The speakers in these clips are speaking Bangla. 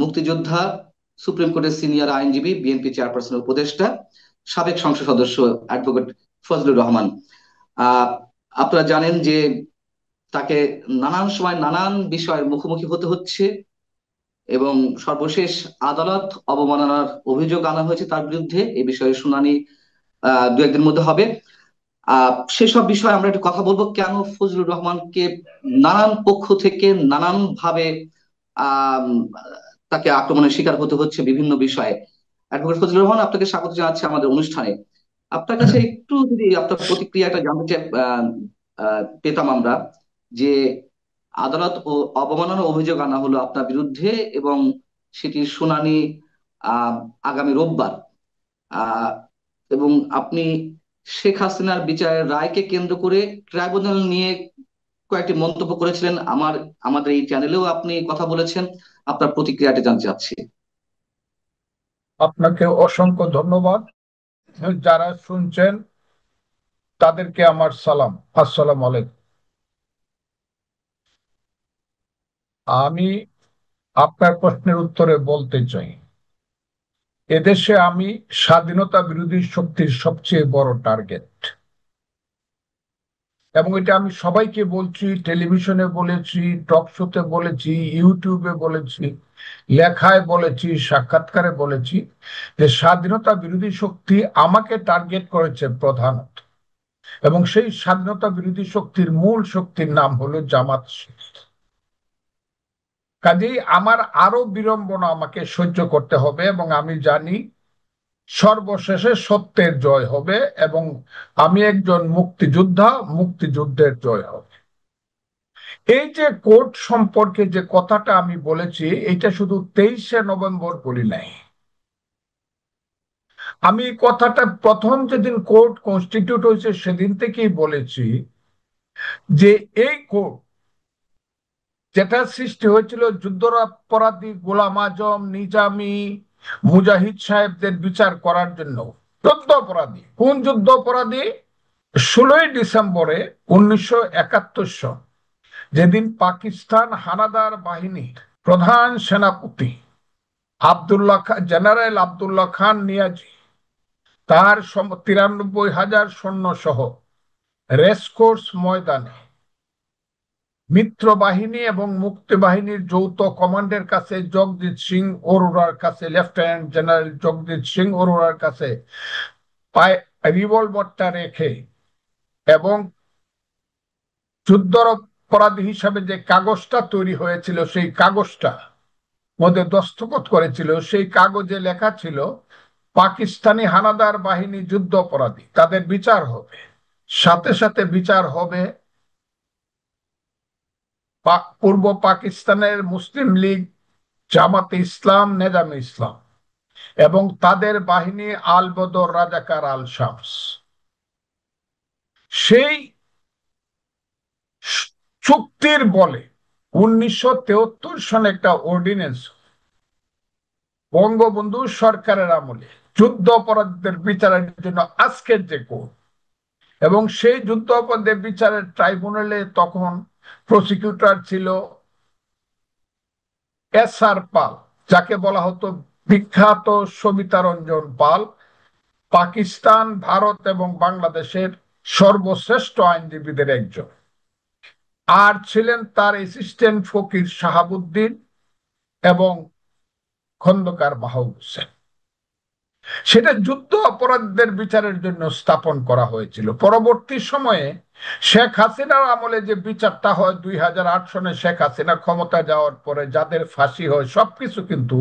মুক্তিযোদ্ধা, সুপ্রিম কোর্টের সিনিয়র আইনজীবী, বিএনপি চেয়ারপারসনের উপদেষ্টা, সাবেক সংসদ সদস্য অ্যাডভোকেট ফজলুর রহমান। আহ আপনারা জানেন যে তাকে নানান সময় নানান বিষয়ের মুখোমুখি হতে হচ্ছে, এবং সর্বশেষ আদালত অবমাননার অভিযোগ আনা হয়েছে তার বিরুদ্ধে। এই বিষয়ে শুনানি দু একদিনের মধ্যে হবে। সেসব বিষয়ে আমরা একটু কথা বলবো, কেন ফজলুর রহমানকে নানান পক্ষ থেকে নানান ভাবে আহ তাকে আক্রমণের শিকার হতে হচ্ছে বিভিন্ন বিষয়ে। অ্যাডভোকেট ফজলুর রহমান, আপনাকে স্বাগত জানাচ্ছি আমাদের অনুষ্ঠানে। আপনার কাছে একটু যদি আপনার প্রতিক্রিয়াটা জানতে পেতাম আমরা, যে আদালত ও অবমাননা অভিযোগ আনা হলো আপনার বিরুদ্ধে, এবং সেটির শুনানি আহ আগামী রোববার। আহ এবং আপনি শেখ হাসিনার বিচারের রায়কে কেন্দ্র করে ট্রাইব্যুনাল নিয়ে কয়েকটি মন্তব্য করেছিলেন। আমাদের এই চ্যানেলেও আপনি কথা বলেছেন। আপনার প্রতিক্রিয়াটা জানতে চাচ্ছি। আপনাকে অসংখ্য ধন্যবাদ। যারা শুনছেন তাদেরকে আমার সালাম, আসসালামু আলাইকুম। আমি আপনার প্রশ্নের উত্তরে বলতে চাই, এদেশে আমি স্বাধীনতা বিরোধী শক্তির সবচেয়ে বড় টার্গেট, এবং এটা আমি সবাইকে বলছি, টেলিভিশনে বলেছি, টক শোতে বলেছি, ইউটিউবে বলেছি, লেখায় বলেছি, সাক্ষাৎকারে বলেছি যে স্বাধীনতা বিরোধী শক্তি আমাকে টার্গেট করেছে প্রধানত, এবং সেই স্বাধীনতা বিরোধী শক্তির মূল শক্তির নাম হলো জামাত শিবির। কাজেই আমার আরো বিড়ম্বনা আমাকে সহ্য করতে হবে, এবং আমি জানি সর্বশেষে সত্যের জয় হবে, এবং আমি একজন মুক্তিযোদ্ধা, মুক্তিযুদ্ধের জয় হবে। এই যে কোর্ট সম্পর্কে যে কথাটা আমি বলেছি, এটা শুধু 23শে নভেম্বর বলি নাই। আমি কথাটা প্রথম যেদিন কোর্ট কনস্টিটিউট হয়েছে সেদিন থেকেই বলেছি যে এই কোর্ট যেটা সৃষ্টি হয়েছিল যুদ্ধাপরাধী গোলাম আজম, নিজামী, মুজাহিদ সাহেবদের বিচার করার জন্য। যুদ্ধ অপরাধী, কোন যুদ্ধ অপরাধী? 16ই ডিসেম্বরে 1971 সন, যেদিন পাকিস্তান হানাদার বাহিনীর প্রধান সেনাপতি আব্দুল্লাহ খান, জেনারেল আব্দুল্লাহ খান নিয়াজি, তার 93,000 সৈন্য সহ রেসকোর্স ময়দানে মিত্র বাহিনী এবং মুক্তি বাহিনীর যৌথ কমান্ডের কাছে, জগজিৎ সিং অরোরার কাছে, লেফটেন্যান্ট জেনারেল জগজিৎ সিং অরোরার কাছে পায়ে রিভলভারটা রেখে, এবং যুদ্ধ অপরাধী হিসাবে যে কাগজটা তৈরি হয়েছিল সেই কাগজটা মধ্যে দস্তখত করেছিল, সেই কাগজে লেখা ছিল পাকিস্তানি হানাদার বাহিনী যুদ্ধ অপরাধী, তাদের বিচার হবে। সাথে সাথে বিচার হবে পূর্ব পাকিস্তানের মুসলিম লীগ, জামাতে ইসলাম, নেজামে ইসলাম এবং তাদের বাহিনী আল বদর, রাজাকার, আল শামস। সেই চুক্তির বলে 1973 সনে একটা অর্ডিন্যান্স বঙ্গবন্ধু সরকারের আমলে যুদ্ধ অপরাধীদের বিচারের জন্য আজকের যে কোর্ট, এবং সেই যুদ্ধ অপরাধের বিচারের ট্রাইব্যুনালে তখন প্রসিকিউটর ছিল এস.আর. পাল, যাকে বলা হতো বিখ্যাত সবিতা রঞ্জন পাল, পাকিস্তান, ভারত এবং বাংলাদেশের সর্বশ্রেষ্ঠ আইনজীবীদের একজন। আর ছিলেন তার অ্যাসিস্ট্যান্ট ফকির শাহাবুদ্দিন এবং খন্দকার মাহবুব হোসেন। সেটা যুদ্ধ অপরাধীদের বিচারের জন্য স্থাপন করা হয়েছিল। পরবর্তী সময়ে শেখ হাসিনার আমলে যে বিচারটা হয় 2008 সনে, শেখ হাসিনা ক্ষমতা যাওয়ার পরে যাদের ফাঁসি হয়, সবকিছু কিন্তু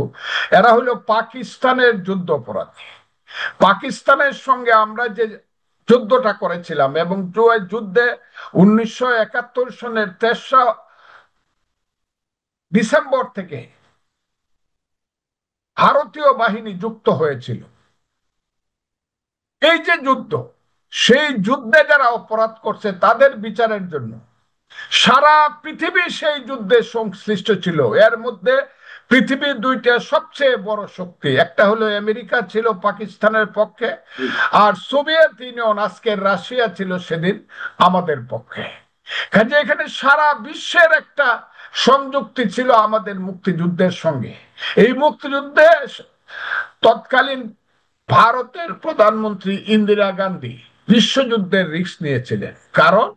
এরা হলো পাকিস্তানের যুদ্ধ অপরাধী। পাকিস্তানের সঙ্গে আমরা যে যুদ্ধটা করেছিলাম, এবং যুদ্ধে 1971 সনের 3রা ডিসেম্বর থেকে ভারতীয় বাহিনী যুক্ত হয়েছিল, এই যে যুদ্ধ, সেই যুদ্ধে যারা অপরাধ করছে তাদের বিচারের জন্য সারা পৃথিবী সেই যুদ্ধে সংশ্লিষ্ট ছিল। এর মধ্যে পৃথিবীর দুইটা সবচেয়ে বড় শক্তি, একটা হলো আমেরিকা ছিল পাকিস্তানের পক্ষে, আর সোভিয়েত ইউনিয়ন, আজকের রাশিয়া, ছিল সেদিন আমাদের পক্ষে। কাজে এখানে সারা বিশ্বের একটা সংযুক্তি ছিল আমাদের মুক্তিযুদ্ধের সঙ্গে। এই মুক্তিযুদ্ধে তৎকালীন ভারতের প্রধানমন্ত্রী ইন্দিরা গান্ধী বিশ্বযুদ্ধের রিস্ক নিয়েছিলেন, কারণ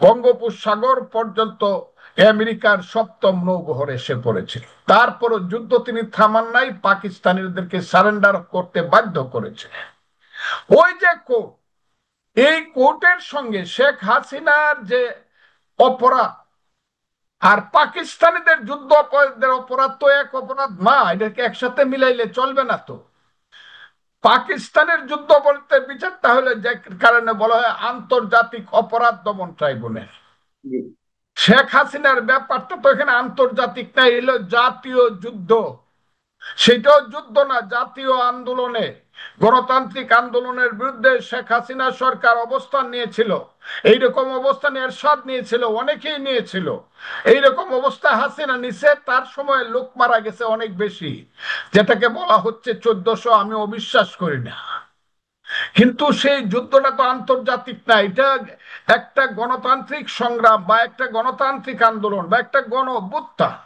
বঙ্গোপসাগর পর্যন্ত আমেরিকার সপ্তম নৌবহর এসে পড়েছিল। তারপরও যুদ্ধ তিনি থামান নাই, পাকিস্তানিদেরকে সারেন্ডার করতে বাধ্য করেছিলেন। ওই যে কোর্ট, এই কোর্টের সঙ্গে শেখ হাসিনার যে অপরাধ আর পাকিস্তানিদের যুদ্ধ অপরাধের অপরাধ তো এক অপরাধ না, এটাকে একসাথে মিলাইলে চলবে না। তো পাকিস্তানের যুদ্ধ অপরাধের বিচারটা হলে যে কারণে বলা হয় আন্তর্জাতিক অপরাধ দমন ট্রাইব্যুনাল। জি শেখ হাসিনার ব্যাপারটা তো এখানে আন্তর্জাতিক নাই, এলো জাতীয় যুদ্ধ। সেটাও যুদ্ধ না, জাতীয় আন্দোলনে, গণতান্ত্রিক আন্দোলনের বিরুদ্ধে শেখ হাসিনা সরকার অবস্থান নিয়েছিল। এইরকম অবস্থান এরশাদ নিয়েছিল, অনেকেই নিয়েছিল। এইরকম অবস্থা হাসিনা নিছে, তার সময় লোক মারা গেছে অনেক বেশি, যেটাকে বলা হচ্ছে 1400। আমি অবিশ্বাস করি না, কিন্তু সেই যুদ্ধটা তো আন্তর্জাতিক না, এটা একটা গণতান্ত্রিক সংগ্রাম বা একটা গণতান্ত্রিক আন্দোলন বা একটা গণ অভ্যুত্থান।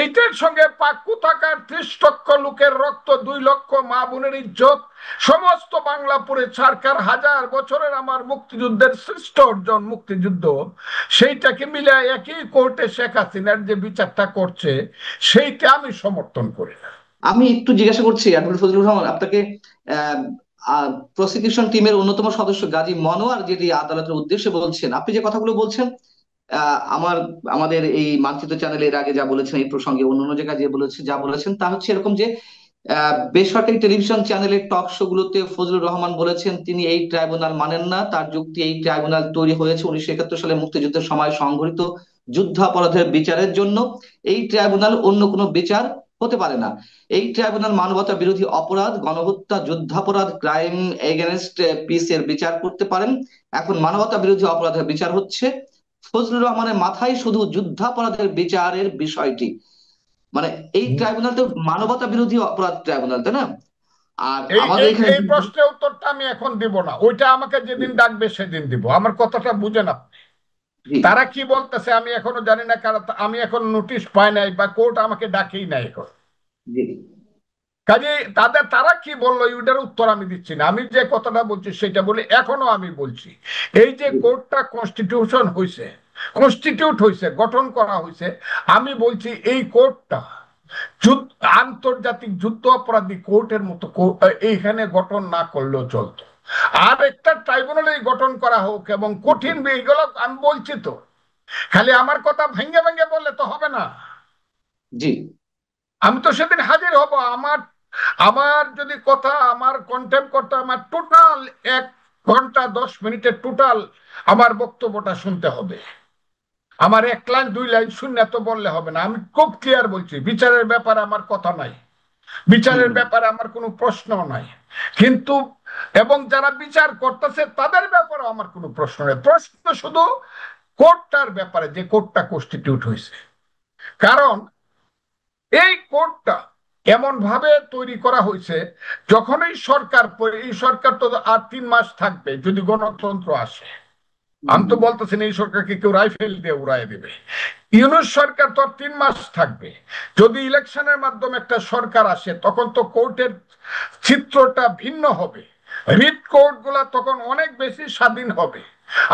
এইটার সঙ্গে পাক্কু থাকার 30 লক্ষ লোকের রক্ত, 2 লক্ষ মা বোনের ইজ্জত, সমস্ত বাংলাপুরে সরকার হাজার বছরের আমার মুক্তিযুদ্ধের শ্রেষ্ঠ অর্জন মুক্তিযুদ্ধ, সেইটাকে মিলে একই কোর্টে শেখ হাসিনার যে বিচারটা করছে, সেইটা আমি সমর্থন করি না। আমি একটু জিজ্ঞাসা করছি অ্যাডভোকেট ফজলুর রহমান আপনাকে, প্রসিকিউশন টিমের অন্যতম সদস্য গাজী মনোয়ার যেটি আদালতের উদ্দেশ্যে বলছেন, আপনি যে কথাগুলো বলছেন, আমাদের এই মানচিত্র চ্যানেলে এর আগে যা বলেছেন এই প্রসঙ্গে অন্যান্য জায়গায় যে যা বলেছেন তা হচ্ছে এরকম যে বেসরকারি টেলিভিশন চ্যানেলের টক শো গুলোতে ফজলুর রহমান বলেছেন তিনি এই ট্রাইব্যুনাল মানেন না। তার যুক্তি, এই ট্রাইব্যুনাল তৈরি হয়েছে 1971 সালে মুক্তিযুদ্ধের সময় সংঘটিত যুদ্ধাপরাধের বিচারের জন্য। এই ট্রাইব্যুনাল অন্য কোনো বিচার হতে পারে না। এই ট্রাইব্যুনাল মানবতা বিরোধী অপরাধ, গণহত্যা, যুদ্ধাপরাধ, ক্রাইম এগেনস্ট পিস এর বিচার করতে পারেন। এখন মানবতা বিরোধী অপরাধের বিচার হচ্ছে ফজলুর রহমানের মাথায় শুধু যুদ্ধাপরাধের বিচারের বিষয়টি, মানে এই ট্রাইব্যুনাল তো মানবতা বিরোধী অপরাধ ট্রাইব্যুনাল, তাই না? আর এই আমাদের এই এখানে এই প্রশ্নের উত্তরটা আমি এখন দিব না, ওইটা আমাকে যেদিন ডাকবে সেদিন দিব। আমার কথাটা বুঝেন আপনি? জি তারা কি বলতেছে আমি এখনো জানি না, কারণ আমি এখন নোটিশ পাই নাই বা কোর্ট আমাকে ডাকেই নাই এখন। জি কাজে তারা কি বললো ওইটার উত্তর আমি দিচ্ছি না। আমি যে কথাটা বলছি সেটা বলি, এখনো আমি বলছি এই যে জি কোর্টটা কনস্টিটিউশন হয়েছে, কনস্টিটিউট হয়েছে, গঠন করা হয়েছে, আমি বলছি এই কোর্টটা আন্তর্জাতিক যুদ্ধ অপরাধী কোর্টের মতো এইখানে গঠন না করলেও চলতো। আর একটা ট্রাইব্যুনাল গঠন করা হোক এবং কঠিন এইগুলো আমি বলছি। তো খালি আমার কথা ভেঙে ভেঙে বললে তো হবে না। জি আমি তো সেদিন হাজির হব। আমার আমার যদি কথা, আমার কন্টেম্প করতে, আমার টোটাল 1 ঘন্টা 10 মিনিটের টোটাল আমার বক্তব্যটা শুনতে হবে। আমার 1 লাইন 2 লাইন শূন্য তো বললে হবে না। আমি খুব ক্লিয়ার বলছি, বিচারের ব্যাপারে আমার কথা নাই, হুম বিচারের হুম ব্যাপারে আমার কোনো প্রশ্ন নাই। কিন্তু এবং যারা বিচার করতেছে তাদের ব্যাপারে আমার কোনো প্রশ্ন নেই। প্রশ্ন শুধু কোর্টটার ব্যাপারে, যে কোর্টটা কনস্টিটিউট হয়েছে। কারণ এই কোর্টটা এমন ভাবে তৈরি করা হয়েছে, যখনই সরকার, এই সরকার তো আর 3 মাস থাকবে যদি গণতন্ত্র আসে। হুম আমি তো হুম, বলতেছি না এই সরকারকে কেউ রাইফেল দিয়ে উড়াই দেবে। ইউনূস সরকার তো 3 মাস থাকবে। যদি ইলেকশনের মাধ্যমে একটা সরকার আসে তখন তো কোর্টের চিত্রটা ভিন্ন হবে। রিট কোর্ট গুলা তখন অনেক বেশি স্বাধীন হবে।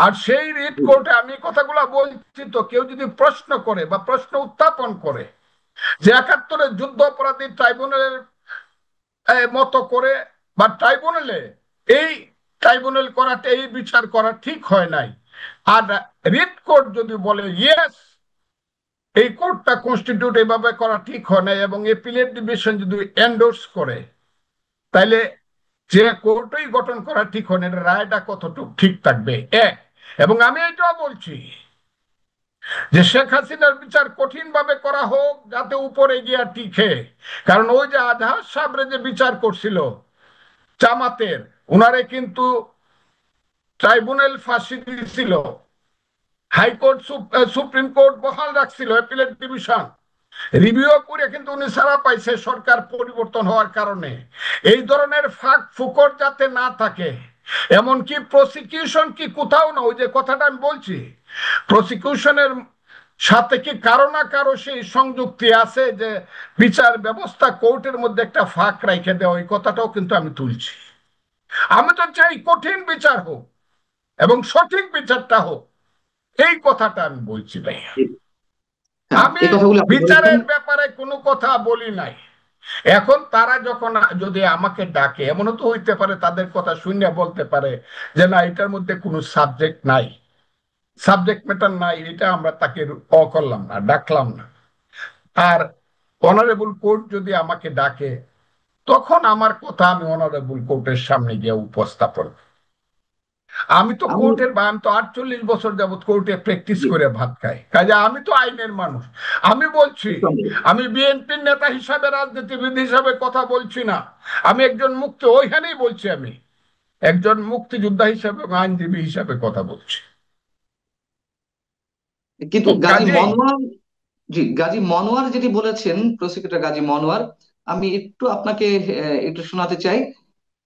আর সেই রিট জি কোর্টে আমি কথাগুলা বলছি, তো কেউ যদি প্রশ্ন করে বা প্রশ্ন উত্থাপন করে যে 71-এর যুদ্ধ অপরাধী ট্রাইব্যুনালের মতো করে বা ট্রাইব্যুনালে এই ট্রাইব্যুনাল করাটা, এই বিচার করা ঠিক হয় নাই, আর রিট কোর্ট যদি বলে ইয়েস এই কোর্টটা কনস্টিটিউট এভাবে করা ঠিক হয় নাই, এবং এপিলেট ডিভিশন যদি এন্ডোর্স করে, তাইলে যে কোর্টই গঠন করা ঠিক হয় না, এটা রায়টা কতটুকু ঠিক থাকবে। এবং আমি এটাও বলছি যে শেখ হাসিনার বিচার কঠিন ভাবে করা হোক, যাতে উপরে গিয়া টিকে। কারণ ওই যে আজহার সাবরে যে বিচার করছিল জামাতের, উনারে কিন্তু ট্রাইব্যুনাল ফাঁসি দিয়েছিল, হাইকোর্ট সুপ্রিম কোর্ট বহাল রাখছিল, অ্যাপিলেট ডিভিশন রিভিউ করে কিন্তু উনি ছাড়া পাইছে সরকার পরিবর্তন হওয়ার কারণে। এই ধরনের ফাঁক ফুকর যাতে না থাকে, এমনকি প্রসিকিউশন কি কোথাও না, ওই যে কথাটা আমি বলছি, প্রসিকিউশনের সাথে কি কারো না কারো সেই সংযুক্তি আছে যে বিচার ব্যবস্থা কোর্টের মধ্যে একটা ফাঁক রেখে দেওয়া, ওই কথাটাও কিন্তু আমি তুলছি। আমি তো চাই কঠিন বিচার হোক এবং সঠিক বিচারটা হোক, এই কথাটা আমি বলছি ভাই। হ্যাঁ, আমি এই কথাগুলো আপনি বলেছেন। বিচারের ব্যাপারে কোনো কথা বলি নাই। এখন তারা যখন যদি আমাকে ডাকে, এমনও তো হইতে পারে তাদের কথা শুনে বলতে পারে যে না, এটার মধ্যে কোনো সাবজেক্ট নাই, সাবজেক্ট ম্যাটার নাই, এটা আমরা তাকে করলাম না, ডাকলাম না। আর অনারেবল কোর্ট যদি আমাকে ডাকে, তখন আমার কথা আমি অনারেবল কোর্টের সামনে গিয়ে উপস্থাপন। আমি তো আমি কোর্টের, আমি তো 48 বছর যাবত কোর্টে প্র্যাকটিস জি, করে ভাত খাই, কাজে আমি তো আইনের মানুষ। আমি বলছি, নিঃসন্দেহে। আমি বিএনপির নেতা হিসাবে, রাজনীতিবিদ হিসাবে কথা বলছি না। আমি একজন মুক্তি, ওইখানেই বলছি, আমি একজন মুক্তিযোদ্ধা হিসাবে এবং আইনজীবী হিসাবে কথা বলছি। কিন্তু তো গাজী কাজেই মনোয়ার, জি, গাজী মনোয়ার যেটি বলেছেন, প্রসিকিউটর গাজী মনোয়ার, আমি একটু আপনাকে একটু শোনাতে চাই।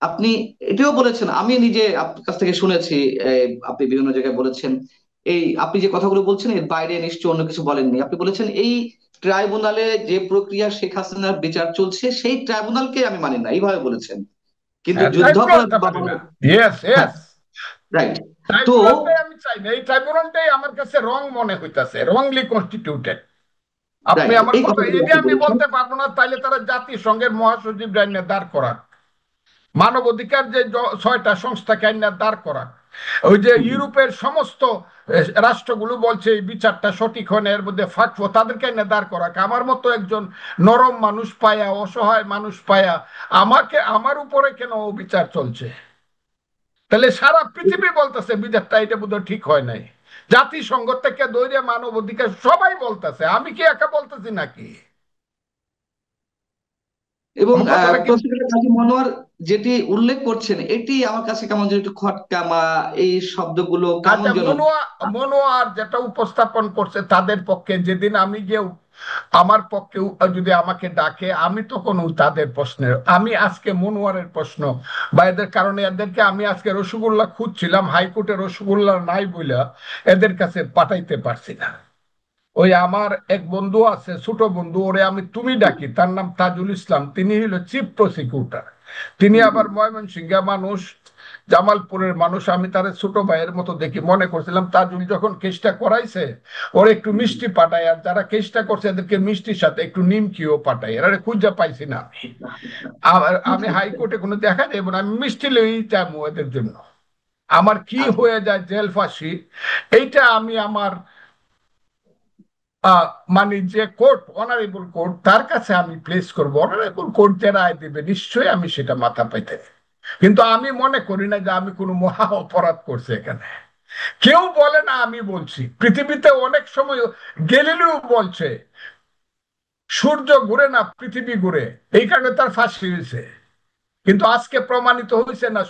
আপনি এটাও বলেছেন, আমি নিজে আপনার কাছ থেকে শুনেছি, আপনি বিভিন্ন জায়গায় বলেছেন, এই আপনি যে কথাগুলো বলছেন এর বাইরে নিশ্চয়ই অন্য কিছু বলেননি। আপনি বলেছেন এই ট্রাইব্যুনালে যে প্রক্রিয়া শেখ হাসিনার বিচার চলছে সেই ট্রাইব্যুনালকে আমি মানি না, এইভাবে বলেছেন। কিন্তু যুদ্ধাপরাধ ট্রাইব্যুনালটা বা মানি না, ইয়েস হ্যাঁ, ইয়েস, রাইট। তো ট্রাইব্যুনালটাই আমি চাই না। এই ট্রাইব্যুনালটাই আমার কাছে রং মনে হইতাছে, রংলি কনস্টিটিউটেড। আপনি রাইট, আমার এই কথা কথাগুলো এটা আপনি আমি বলেছেন। বলতে পারবো না, তাইলে তারা জাতিসংঘের মহাসচিব আইনে দাঁড় করা, মানবাধিকার যে 6টা সংস্থাকে আইনে দাঁড় করা। ওই যে হুম, হুম। ইউরোপের সমস্ত রাষ্ট্রগুলো বলছে এই বিচারটা সঠিক হয় না, এর মধ্যে ফাঁক, তাদেরকে আইনে দাঁড় করা। আমার মতো একজন নরম মানুষ পায়া, অসহায় মানুষ পায়া, আমাকে, আমার উপরে কেন বিচার চলছে? তাহলে সারা পৃথিবী বলতেছে বিচারটা এটা বোধহয় ঠিক হয় নাই। জাতিসংঘ থেকে দৈরে মানবাধিকার সবাই বলতেছে, আমি কি একা বলতেছি নাকি? এবং আমার কথাটা কি? প্রসিকিউটর কাজী মনোয়ার যেটি উল্লেখ করছেন এটি আমার কাছে কেমন যেন একটু খটকা, এই শব্দগুলো কেমন আচ্ছা, যেন। মনোয়ার যেটা উপস্থাপন করছে তাদের পক্ষে, যেদিন আমি যে আমার পক্ষে যদি আমাকে ডাকে, আমি তখন তাদের প্রশ্নের, আমি আজকে মনোয়ারের প্রশ্ন বা এদের কারণে, এদেরকে আমি আজকে রসগোল্লা খুঁজছিলাম, হাইকোর্টে রসগোল্লা নাই বইলা এদের কাছে পাঠাইতে পারছি না। ওই আমার এক বন্ধু আছে, ছোট বন্ধু, ওরে আমি তুমি ডাকি, তার নাম তাজুল ইসলাম, তিনি হলো চিফ প্রসিকিউটর। তিনি হুম, হুম। আবার ময়মনসিংহ মানুষ, জামালপুরের মানুষ। আমি তার ছোট ভাইয়ের মতো দেখি, মনে করছিলাম তাজুল যখন কেসটা করাইছে ওর একটু হুম, হুম। মিষ্টি পাঠায়, আর যারা কেসটা করছে এদেরকে মিষ্টির সাথে একটু নিমকিও পাঠায়, এরা খুঁজে পাইছি না আমি। আমি হাইকোর্টে কোনো দেখা যাবে না, আমি মিষ্টি লই যাবো এদের জন্য। আমার কি আচ্ছা, হয়ে যায় জেল ফাঁসি, এইটা আমি আমার আহ, মানে যে কোর্ট, অনারেবল কোর্ট, তার কাছে আমি প্লেস করবো। অনারেবল কোর্ট যে রায় দেবে নিশ্চয়ই আমি সেটা মাথা পেতে। কিন্তু আমি মনে করি না যে আমি কোনো মহা অপরাধ করছি এখানে। কেউ বলে না, আমি বলছি, পৃথিবীতে অনেক সময় গেলিলিও বলছে সূর্য ঘুরে না, পৃথিবী ঘুরে, এই কারণে তার ফাঁসি হয়েছে। কিন্তু আজকে প্রমাণিত হয়েছে না,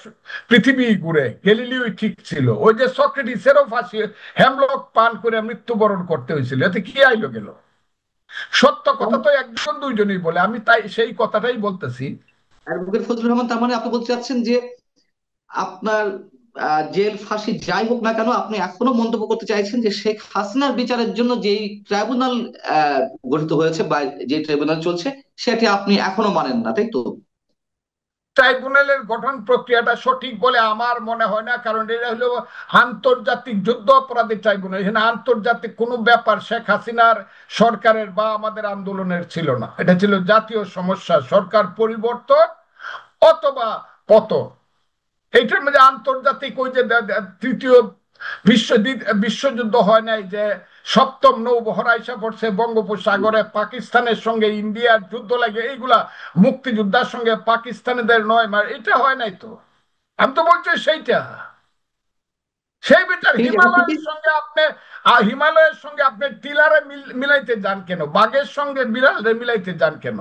পৃথিবী ঘুরে, গ্যালিলিও ঠিক ছিল। ওই যে সক্রেটিসেরও ফাঁসি, হেমলক পান করে মৃত্যুবরণ করতে হয়েছিল, এতে কি আইলো গেল? সত্য কথা তো একজন দুইজনই বলে, আমি তাই সেই কথাটাই বলতেছি। অ্যাডভোকেট ফজলুর রহমান, তার মানে আপনি বলতে চাচ্ছেন যে আপনার জেল ফাঁসি যাই হোক না কেন, আপনি এখনো মন্তব্য করতে চাইছেন যে শেখ হাসিনার বিচারের জন্য যেই ট্রাইব্যুনাল গঠিত হয়েছে বা যে ট্রাইব্যুনাল চলছে সেটি আপনি এখনো মানেন না, তাই তো? ট্রাইব্যুনালের গঠন প্রক্রিয়াটা সঠিক বলে আমার মনে হয় না, কারণ এটা হলো আন্তর্জাতিক যুদ্ধ অপরাধী ট্রাইব্যুনাল। এখানে আন্তর্জাতিক কোনো ব্যাপার শেখ হাসিনার সরকারের বা আমাদের আন্দোলনের ছিল না, এটা ছিল জাতীয় সমস্যা, সরকার পরিবর্তন অথবা পতন। এইটার মধ্যে আন্তর্জাতিক ওই যে তৃতীয় বিশ্বযুদ্ধ হয় নাই, যে সপ্তম নৌবহর আইসা পড়ছে বঙ্গোপসাগরে, পাকিস্তানের সঙ্গে ইন্ডিয়ার যুদ্ধ লাগে, এইগুলা মুক্তিযোদ্ধার সঙ্গে পাকিস্তানিদের 9 মাস, এটা হয় নাই তো। আমি তো বলছি সেইটা, সেই বিচার ঠিক আছে, হিমালয়ের সঙ্গে আপনি, হিমালয়ের সঙ্গে আপনি টিলারে মিলাইতে যান কেন? বাঘের সঙ্গে বিড়ালে মিলাইতে যান কেন?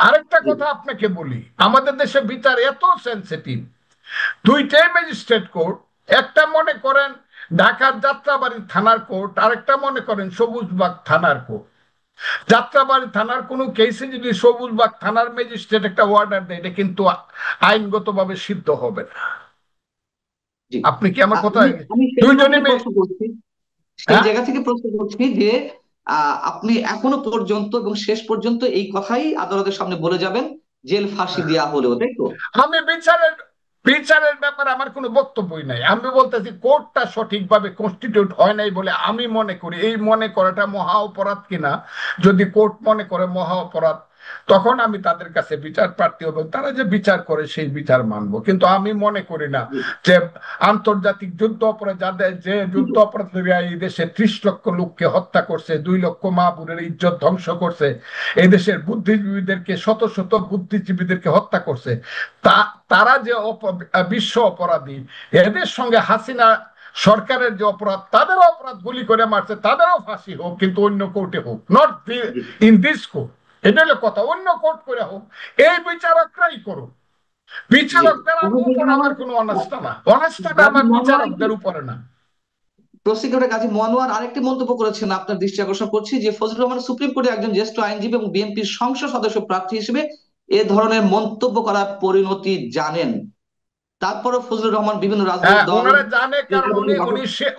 আরেকটা কথা আপনাকে বলি, আমাদের দেশে বিচার এত সেন্সিটিভ, দুইটাই ম্যাজিস্ট্রেট কোর্ট। একটা মনে করেন ঢাকার যাত্রাবাড়ি থানার কোর্ট, আরেকটা মনে করেন সবুজবাগ থানার কোর্ট। যাত্রাবাড়ি থানার কোনো কেসে যদি সবুজবাগ থানার ম্যাজিস্ট্রেট একটা অর্ডার দেয়, এটা কিন্তু আইনগতভাবে সিদ্ধ হবে না। জি। আপনি কি আমার কথা? আমি আমি সেই দুইজনই মর্মে প্রশ্ন করছি, সেই জায়গা থেকে প্রশ্ন করছি যে আপনি এখনো পর্যন্ত এবং শেষ পর্যন্ত এই কথাই আদালতের সামনে বলে যাবেন, জেল ফাঁসি দেওয়া হলেও, তাই তো? আমি বিচারের বিচারের ব্যাপারে আমার কোনো বক্তব্যই নাই। আমি বলতেছি কোর্টটা সঠিকভাবে কনস্টিটিউট হয় নাই বলে আমি মনে করি। এই মনে করাটা মহা অপরাধ কিনা, যদি কোর্ট মনে করে মহা অপরাধ, তখন আমি তাদের কাছে বিচার প্রার্থী হব, তারা যে বিচার করে সেই বিচার মানবো। কিন্তু আমি মনে করি না যে আন্তর্জাতিক যুদ্ধ অপরাধ, যাদের যে যুদ্ধ অপরাধীরা এই দেশে 30 লক্ষ লোককে হত্যা করছে, 2 লক্ষ মা বোনের ইজ্জত ধ্বংস করছে, এই দেশের বুদ্ধিজীবীদেরকে, শত শত বুদ্ধিজীবীদেরকে হত্যা করছে, তা তারা যে বিশ্ব অপরাধী, এদের সঙ্গে হাসিনা সরকারের যে অপরাধ, তাদেরও অপরাধ, গুলি করে মারছে, তাদেরও ফাঁসি হোক, কিন্তু অন্য কোর্টে হোক, নট ইন দিস কোর্ট। এটা হলো কথা, অন্য কোর্ট করে হোক, এই বিচারকরাই করুক। জি। বিচারকদের উপর আমার কোনো অনাস্থা না, অনাস্থাটা গাজী আমার মনোয়ার, বিচারকদের উপরে না। প্রসিকিউটর গাজী মনোয়ার আরেকটি মন্তব্য করেছেন, আপনার দৃষ্টি আকর্ষণ করছি, যে ফজলুর রহমান সুপ্রিম কোর্টে একজন জ্যেষ্ঠ আইনজীবী এবং বিএনপির সংসদ সদস্য প্রার্থী হিসেবে এ ধরনের মন্তব্য করার পরিণতি জানেন। তারপরও ফজলুর রহমান বিভিন্ন রাজনৈতিক হ্যাঁ, দল ওনারা জানে, কারণ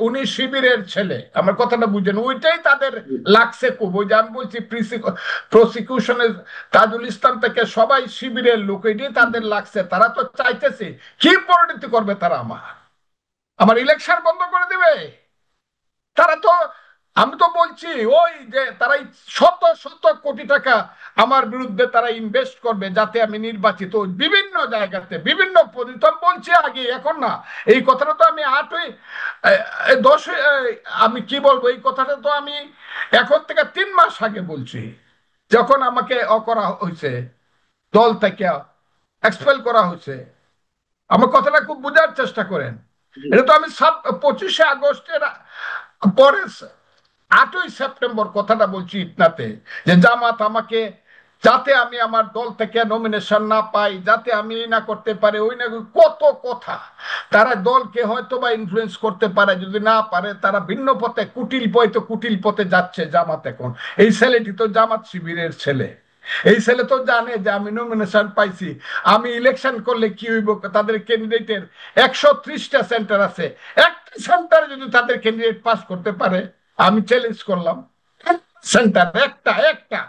উনি শিবিরের ছেলে। আমার কথাটা বুঝেন, ওইটাই তাদের লাগছে খুব। ওই যে আমি বলছি প্রসিকিউশনের তাজুল ইসলাম থেকে সবাই শিবিরের লোক, এটাই তাদের লাগছে। তারা তো চাইতেছে কি পরিণতি করবে তারা, আমার ইলেকশন বন্ধ করে দিবে। তারা তো, আমি তো বলছি ওই যে তারা শত শত কোটি টাকা আমার বিরুদ্ধে তারা ইনভেস্ট করবে যাতে আমি নির্বাচিত বিভিন্ন জায়গাতে, বিভিন্ন পজিশন। বলছি আগে, এখন না। এই কথাটা তো আমি 10 আমি কি বলবো, এই কথাটা তো আমি এখন থেকে 3 মাস আগে বলছি, যখন আমাকে করা হয়েছে, দল থেকে এক্সপেল করা হয়েছে। আমার কথাটা খুব বোঝার চেষ্টা করেন। এটা তো আমি 25শে আগস্টের পরে 8ই সেপ্টেম্বর কথাটা বলছি ইটনাতে, যে জামাত আমাকে, যাতে আমি আমার দল থেকে নমিনেশন না পাই, যাতে আমি না করতে পারে, ওই না কত কথা। তারা দলকে হয়তো বা ইনফ্লুয়েন্স করতে পারে, যদি না পারে তারা ভিন্ন পথে, কুটিল পথে যাচ্ছে জামাত এখন। এই ছেলেটি তো জামাত শিবিরের ছেলে। এই ছেলে তো জানে যে আমি নমিনেশন পাইছি, আমি ইলেকশন করলে কি হইব, তাদের ক্যান্ডিডেটের 130টা সেন্টার আছে, একটা সেন্টারে যদি তাদের ক্যান্ডিডেট পাস করতে পারে, আমি চ্যালেঞ্জ করলাম, সেন্টার একটা একটা।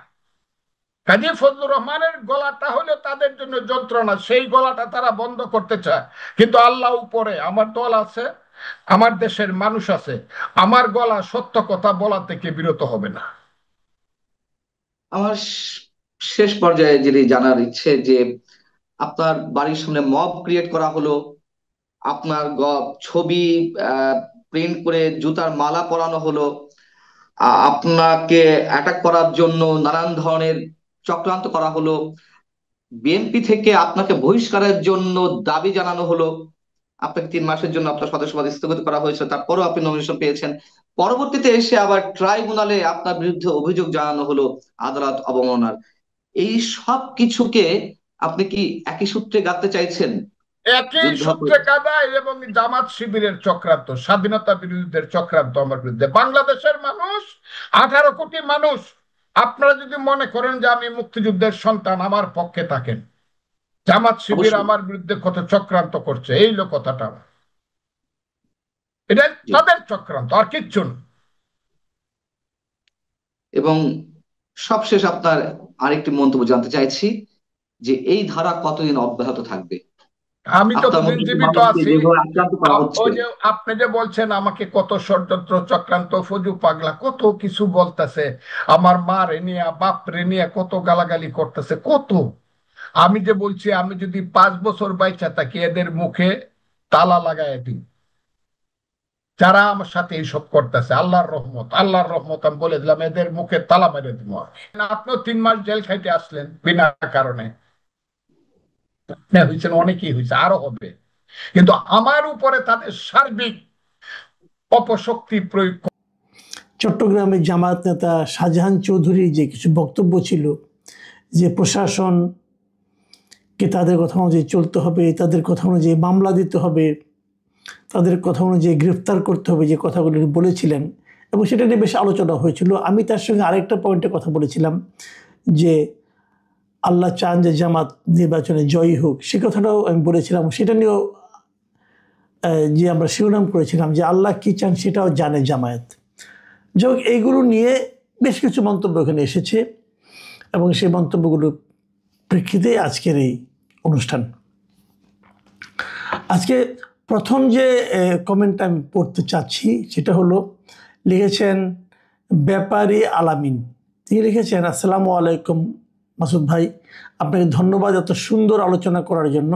কাজী ফজলুর রহমানের গলাটা হলো তাদের জন্য যন্ত্রণা, সেই গলাটা তারা বন্ধ করতে চায়। কিন্তু আল্লাহ উপরে, আমার দল আছে, আমার দেশের মানুষ আছে, আমার গলা সত্য কথা বলা থেকে বিরত হবে না। আমার শেষ পর্যায়ে যেটি জানার ইচ্ছে, যে আপনার বাড়ির সামনে মব ক্রিয়েট করা হলো, আপনার ছবি প্রিন্ট করে জুতার মালা পরানো হলো, আপনাকে অ্যাটাক করার জন্য নানান ধরনের চক্রান্ত করা হলো, বিএনপি থেকে আপনাকে বহিষ্কারের জন্য দাবি জানানো হলো, আপনাকে 3 মাসের জন্য আপনার সদস্যপদ স্থগিত করা হয়েছে, তারপরেও আপনি নমিনেশন পেয়েছেন। পরবর্তীতে এসে আবার ট্রাইব্যুনালে আপনার বিরুদ্ধে অভিযোগ জানানো হলো আদালত অবমাননার। এই সব কিছুকে আপনি কি একই সূত্রে গাঁথতে চাইছেন? একই যুদ্ধ সূত্রে কাদা এবং জামাত শিবিরের চক্রান্ত, স্বাধীনতা বিরোধীদের চক্রান্ত আমার বিরুদ্ধে। বাংলাদেশের মানুষ, 18 কোটি মানুষ, আপনারা যদি মনে করেন যে আমি মুক্তিযুদ্ধের সন্তান, আমার পক্ষে থাকেন। জামাত শিবির অবশ্যই। আমার বিরুদ্ধে কত চক্রান্ত করছে, এই লোক কথাটা, এটা জি। তাদের চক্রান্ত, আর কিচ্ছু না। এবং সবশেষ আপনার আরেকটি মন্তব্য জানতে চাইছি, যে এই ধারা কতদিন অব্যাহত থাকবে? আমি আপনার যতদিন মধ্যে জীবিত মানুষকে আছি, যেভাবে আক্রান্ত করা হচ্ছে। ওই যে আপনি যে বলছেন আমাকে কত ষড়যন্ত্র চক্রান্ত, ফজু পাগলা কত কিছু বলতেছে, আমার মা রে নিয়ে, বাপ রে নিয়ে কত গালাগালি করতেছে, কত। আমি যে বলছি, আমি যদি 5 বছর বাইচা থাকি, এদের মুখে তালা লাগাই দিই, যারা আমার সাথে এইসব করতেছে। আল্লাহর রহমত, আল্লাহর রহমত, আমি বলে দিলাম, এদের মুখে তালা মেরে দিব। আপনিও 3 মাস জেল খাইতে আসলেন বিনা কারণে, হয়েছেন, অনেকেই হয়েছে, আরো হবে। কিন্তু আমার উপরে তাদের সার্বিক অপশক্তি প্রয়োগ। চট্টগ্রামের জামায়াত নেতা শাহজাহান চৌধুরীর যে কিছু বক্তব্য ছিল, যে প্রশাসনকে তাদের কথা অনুযায়ী চলতে হবে, তাদের কথা অনুযায়ী মামলা দিতে হবে, তাদের কথা অনুযায়ী গ্রেফতার করতে হবে, যে কথাগুলো বলেছিলেন, এবং সেটা নিয়ে বেশ আলোচনা হয়েছিল। আমি তার সঙ্গে আরেকটা পয়েন্টে কথা বলেছিলাম, যে আল্লাহ চান যে জামাত নির্বাচনে জয়ী হোক, সে কথাটাও আমি বলেছিলাম। সেটা নিয়েও যে আমরা শিরোনাম করেছিলাম যে আল্লাহ কি চান সেটাও জানে জামায়াত। যাই এইগুলো নিয়ে বেশ কিছু মন্তব্য এখানে এসেছে এবং সেই মন্তব্যগুলোর প্রেক্ষিতে আজকের এই অনুষ্ঠান। আজকে প্রথম যে কমেন্টটা আমি পড়তে চাচ্ছি সেটা হলো, লিখেছেন ব্যাপারী আলামিন। তিনি লিখেছেন, আসসালামু আলাইকুম মাসুদ ভাই, আপনাকে ধন্যবাদ এত সুন্দর আলোচনা করার জন্য।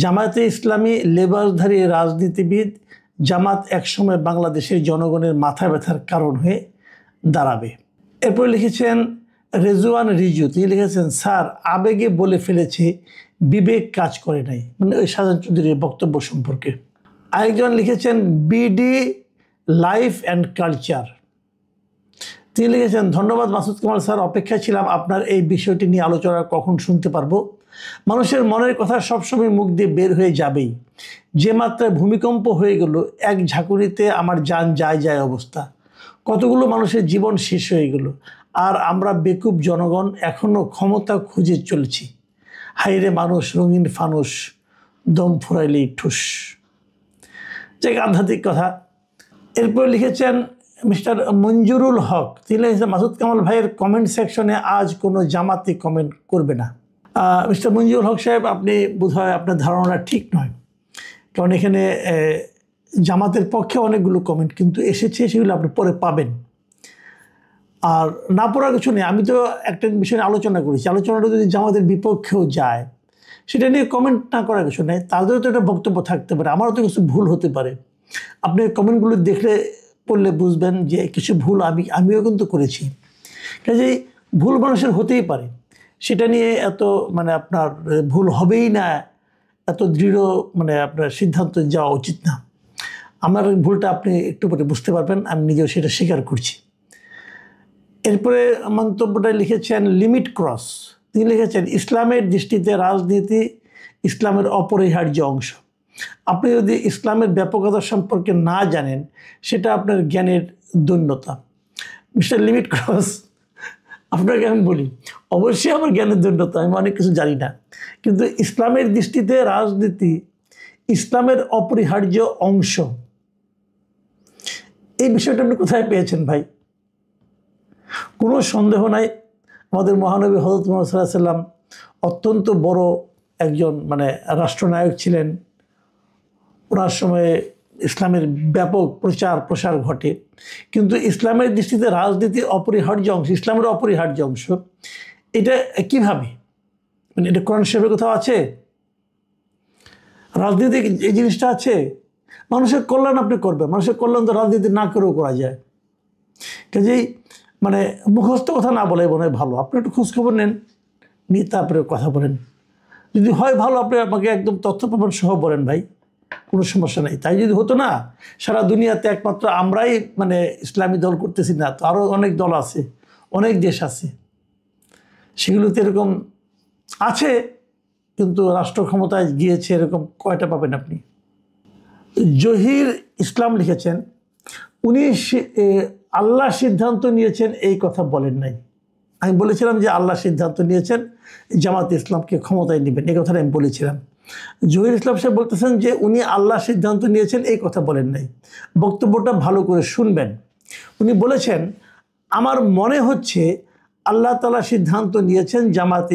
জামায়াতে ইসলামী লেবাসধারী রাজনীতিবিদ জামাত একসময় বাংলাদেশের জনগণের মাথা ব্যথার কারণ হয়ে দাঁড়াবে। এরপর লিখেছেন রেজওয়ান রিজু। তিনি লিখেছেন, স্যার আবেগে বলে ফেলেছে, বিবেক কাজ করে নাই, মানে ওই শাহজাহান চৌধুরীর বক্তব্য সম্পর্কে। আরেকজন লিখেছেন বিডি লাইফ অ্যান্ড কালচার। তিনি লিখেছেন, ধন্যবাদ মাসুদ কামাল স্যার, অপেক্ষায় ছিলাম আপনার এই বিষয়টি নিয়ে আলোচনা কখন শুনতে পারবো। মানুষের মনের কথা সবসময় মুখ দিয়ে বের হয়ে যাবেই। যে মাত্রায় ভূমিকম্প হয়ে গেল, এক ঝাঁকুনিতে আমার জান যায় যায় অবস্থা। কতগুলো মানুষের জীবন শেষ হয়ে গেল, আর আমরা বেকুব জনগণ এখনও ক্ষমতা খুঁজে চলছি। হাইরে মানুষ রঙিন ফানুস, দম ফুরাইলেই ঠুস। যে আধ্যাত্মিক কথা। এরপর লিখেছেন মিস্টার মঞ্জুরুল হক। তিনি লিখেছেন, মাসুদ কামাল ভাইয়ের কমেন্ট সেকশনে আজ কোনো জামাতি কমেন্ট করবে না। মিস্টার মঞ্জুরুল হক সাহেব, আপনি বোধহয় আপনার ধারণাটা ঠিক নয়, কারণ এখানে জামাতের পক্ষে অনেকগুলো কমেন্ট কিন্তু এসেছে, সেগুলো আপনি পরে পাবেন। আর না পড়ার কিছু নেই, আমি তো একটা বিষয় নিয়ে আলোচনা করেছি, আলোচনাটা যদি জামাতের বিপক্ষেও যায় সেটা নিয়ে কমেন্ট না করার কিছু নেই, তাদেরও তো একটা বক্তব্য থাকতে পারে, আমারও তো কিছু ভুল হতে পারে। আপনি কমেন্টগুলো দেখলে পড়লে বুঝবেন যে কিছু ভুল আমিও কিন্তু করেছি। কাজেই ভুল মানুষের হতেই পারে, সেটা নিয়ে এত মানে আপনার ভুল হবেই না এত দৃঢ় মানে আপনার সিদ্ধান্ত যাওয়া উচিত না। আমার ভুলটা আপনি একটু পরে বুঝতে পারবেন, আমি নিজেও সেটা স্বীকার করছি। এরপরে মন্তব্যটা লিখেছেন লিমিট ক্রস। তিনি লিখেছেন, ইসলামের দৃষ্টিতে রাজনীতি ইসলামের অপরিহার্য অংশ। আপনি যদি ইসলামের ব্যাপকতা সম্পর্কে না জানেন, সেটা আপনার জ্ঞানের দৈন্যতা। মিস্টার লিমিট ক্রস, আপনাকে আমি বলি, অবশ্যই আমার জ্ঞানের দৈন্যতা, আমি অনেক কিছু জানি না, কিন্তু ইসলামের দৃষ্টিতে রাজনীতি ইসলামের অপরিহার্য অংশ, এই বিষয়টা আপনি কোথায় পেয়েছেন ভাই? কোনো সন্দেহ নাই, আমাদের মহানবী হযরত মুহাম্মদ সাল্লাল্লাহু আলাইহি ওয়াসাল্লাম অত্যন্ত বড় একজন মানে রাষ্ট্রনায়ক ছিলেন। ওনার সময়ে ইসলামের ব্যাপক প্রচার প্রসার ঘটে, কিন্তু ইসলামের দৃষ্টিতে রাজনীতি অপরিহার্য অংশ, ইসলামের অপরিহার্য অংশ, এটা কিভাবে? মানে এটা কোরআন শরীফে কোথাও আছে? রাজনীতি এই জিনিসটা আছে? মানুষের কল্যাণ আপনি করবেন, মানুষের কল্যাণ তো রাজনীতি না করেও করা যায়। কাজেই মানে মুখস্থ কথা না বলে মনে হয় ভালো, আপনি একটু খোঁজখবর নেন, নিয়ে তারপরে কথা বলেন। যদি হয় ভালো, আপনি আমাকে একদম তথ্য প্রমাণ সহ বলেন ভাই, কোনো সমস্যা নেই। তাই যদি হতো না, সারা দুনিয়াতে একমাত্র আমরাই মানে ইসলামী দল করতেছি না, তো আরও অনেক দল আছে, অনেক দেশ আছে, সেগুলোতে এরকম আছে, কিন্তু রাষ্ট্র ক্ষমতায় গিয়েছে এরকম কয়টা পাবেন আপনি? জহির ইসলাম লিখেছেন, উনি আল্লাহ সিদ্ধান্ত নিয়েছেন এই কথা বলেন নাই। আমি বলেছিলাম যে আল্লাহ সিদ্ধান্ত নিয়েছেন জামাত ইসলামকে ক্ষমতায় নেবেন, এই কথাটা আমি বলেছিলাম। জহির ইসলাম সাহেব বলতেছেন যে উনি আল্লাহ সিদ্ধান্ত নিয়েছেন এই কথা বলেন নাই। বক্তব্যটা ভালো করে শুনবেন। উনি বলেছেন, আমার মনে হচ্ছে আল্লাহ তাআলা সিদ্ধান্ত নিয়েছেন জামাত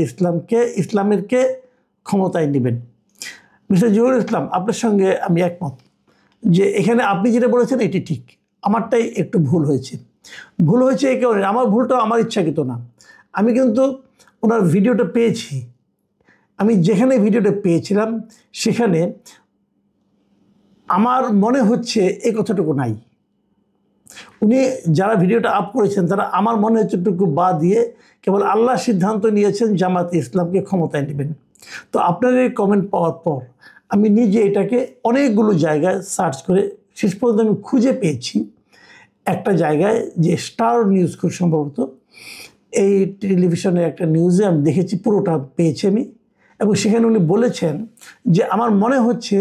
ইসলামেরকে ক্ষমতায় নেবেন। মিস্টার জহির ইসলাম, আপনার সঙ্গে আমি একমত যে এখানে আপনি যেটা বলেছেন এটি ঠিক, আমারটাই একটু ভুল হয়েছে। ভুল হয়েছে এই কারণে, আমার ভুলটা আমার ইচ্ছাকৃত না। আমি কিন্তু ওনার ভিডিওটা পেয়েছি, আমি যেখানে ভিডিওটা পেয়েছিলাম সেখানে আমার মনে হচ্ছে এই কথাটুকু নাই। উনি যারা ভিডিওটা আপ করেছেন তারা আমার মনে হচ্ছে টুকু বাদ দিয়ে কেবল আল্লাহ সিদ্ধান্ত নিয়েছেন জামাতে ইসলামকে ক্ষমতায় নেবেন। তো আপনার এই কমেন্ট পাওয়ার পর আমি নিজে এটাকে অনেকগুলো জায়গায় সার্চ করে শেষ পর্যন্ত আমি খুঁজে পেয়েছি একটা জায়গায়, যে স্টার নিউজ খুব সম্ভবত, এই টেলিভিশনের একটা নিউজে আমি দেখেছি, পুরোটা পেয়েছি আমি, এবং সেখানে উনি বলেছেন যে আমার মনে হচ্ছে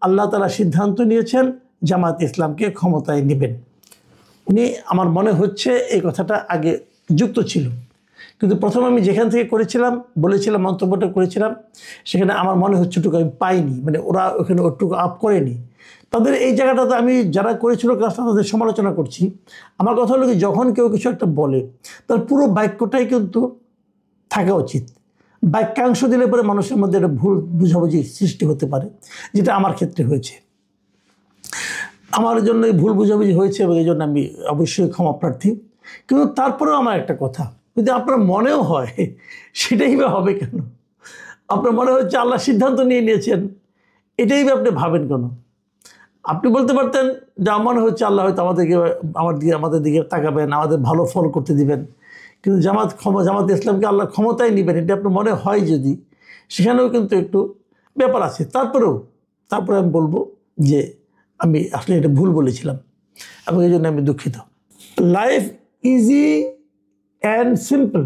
আল্লাহ তাআলা সিদ্ধান্ত নিয়েছেন জামাত ইসলামকে ক্ষমতায় নেবেন। উনি আমার মনে হচ্ছে এই কথাটা আগে যুক্ত ছিল, কিন্তু প্রথম আমি যেখান থেকে করেছিলাম, বলেছিলাম, মন্তব্যটা করেছিলাম, সেখানে আমার মনে হচ্ছে ওটুকু আমি পাইনি, মানে ওরা ওখানে ওটুকু আপ করেনি। তাদের এই জায়গাটাতে আমি যারা করেছিল কাজটা তাদের সমালোচনা করছি। আমার কথা হলো কি, যখন কেউ কিছু একটা বলে তার পুরো বাক্যটাই কিন্তু থাকা উচিত। বাক্যাংশ দিলে পরে মানুষের মধ্যে একটা ভুল বুঝাবুঝি সৃষ্টি হতে পারে, যেটা আমার ক্ষেত্রে হয়েছে। আমার জন্য এই ভুল বুঝাবুঝি হয়েছে এবং এই জন্য আমি অবশ্যই ক্ষমা প্রার্থী। কিন্তু তারপরেও আমার একটা কথা, যদি আপনার মনেও হয়, সেটাই বা হবে কেন? আপনার মনে হচ্ছে আল্লাহ সিদ্ধান্ত নিয়ে নিয়েছেন, এটাই বা আপনি ভাবেন কেন? আপনি বলতে পারতেন যে আমার মনে হচ্ছে আল্লাহ হয়তো আমাদের দিকে তাকাবেন, আমাদের ভালো ফল করতে দিবেন। কিন্তু জামাত ইসলামকে আল্লাহ ক্ষমতায় নেবেন, এটা আপনার মনে হয় যদি, সেখানেও কিন্তু একটু ব্যাপার আছে। তারপরে আমি বলবো যে আমি আসলে এটা ভুল বলেছিলাম এবং এই জন্য আমি দুঃখিত। Life easy and simple.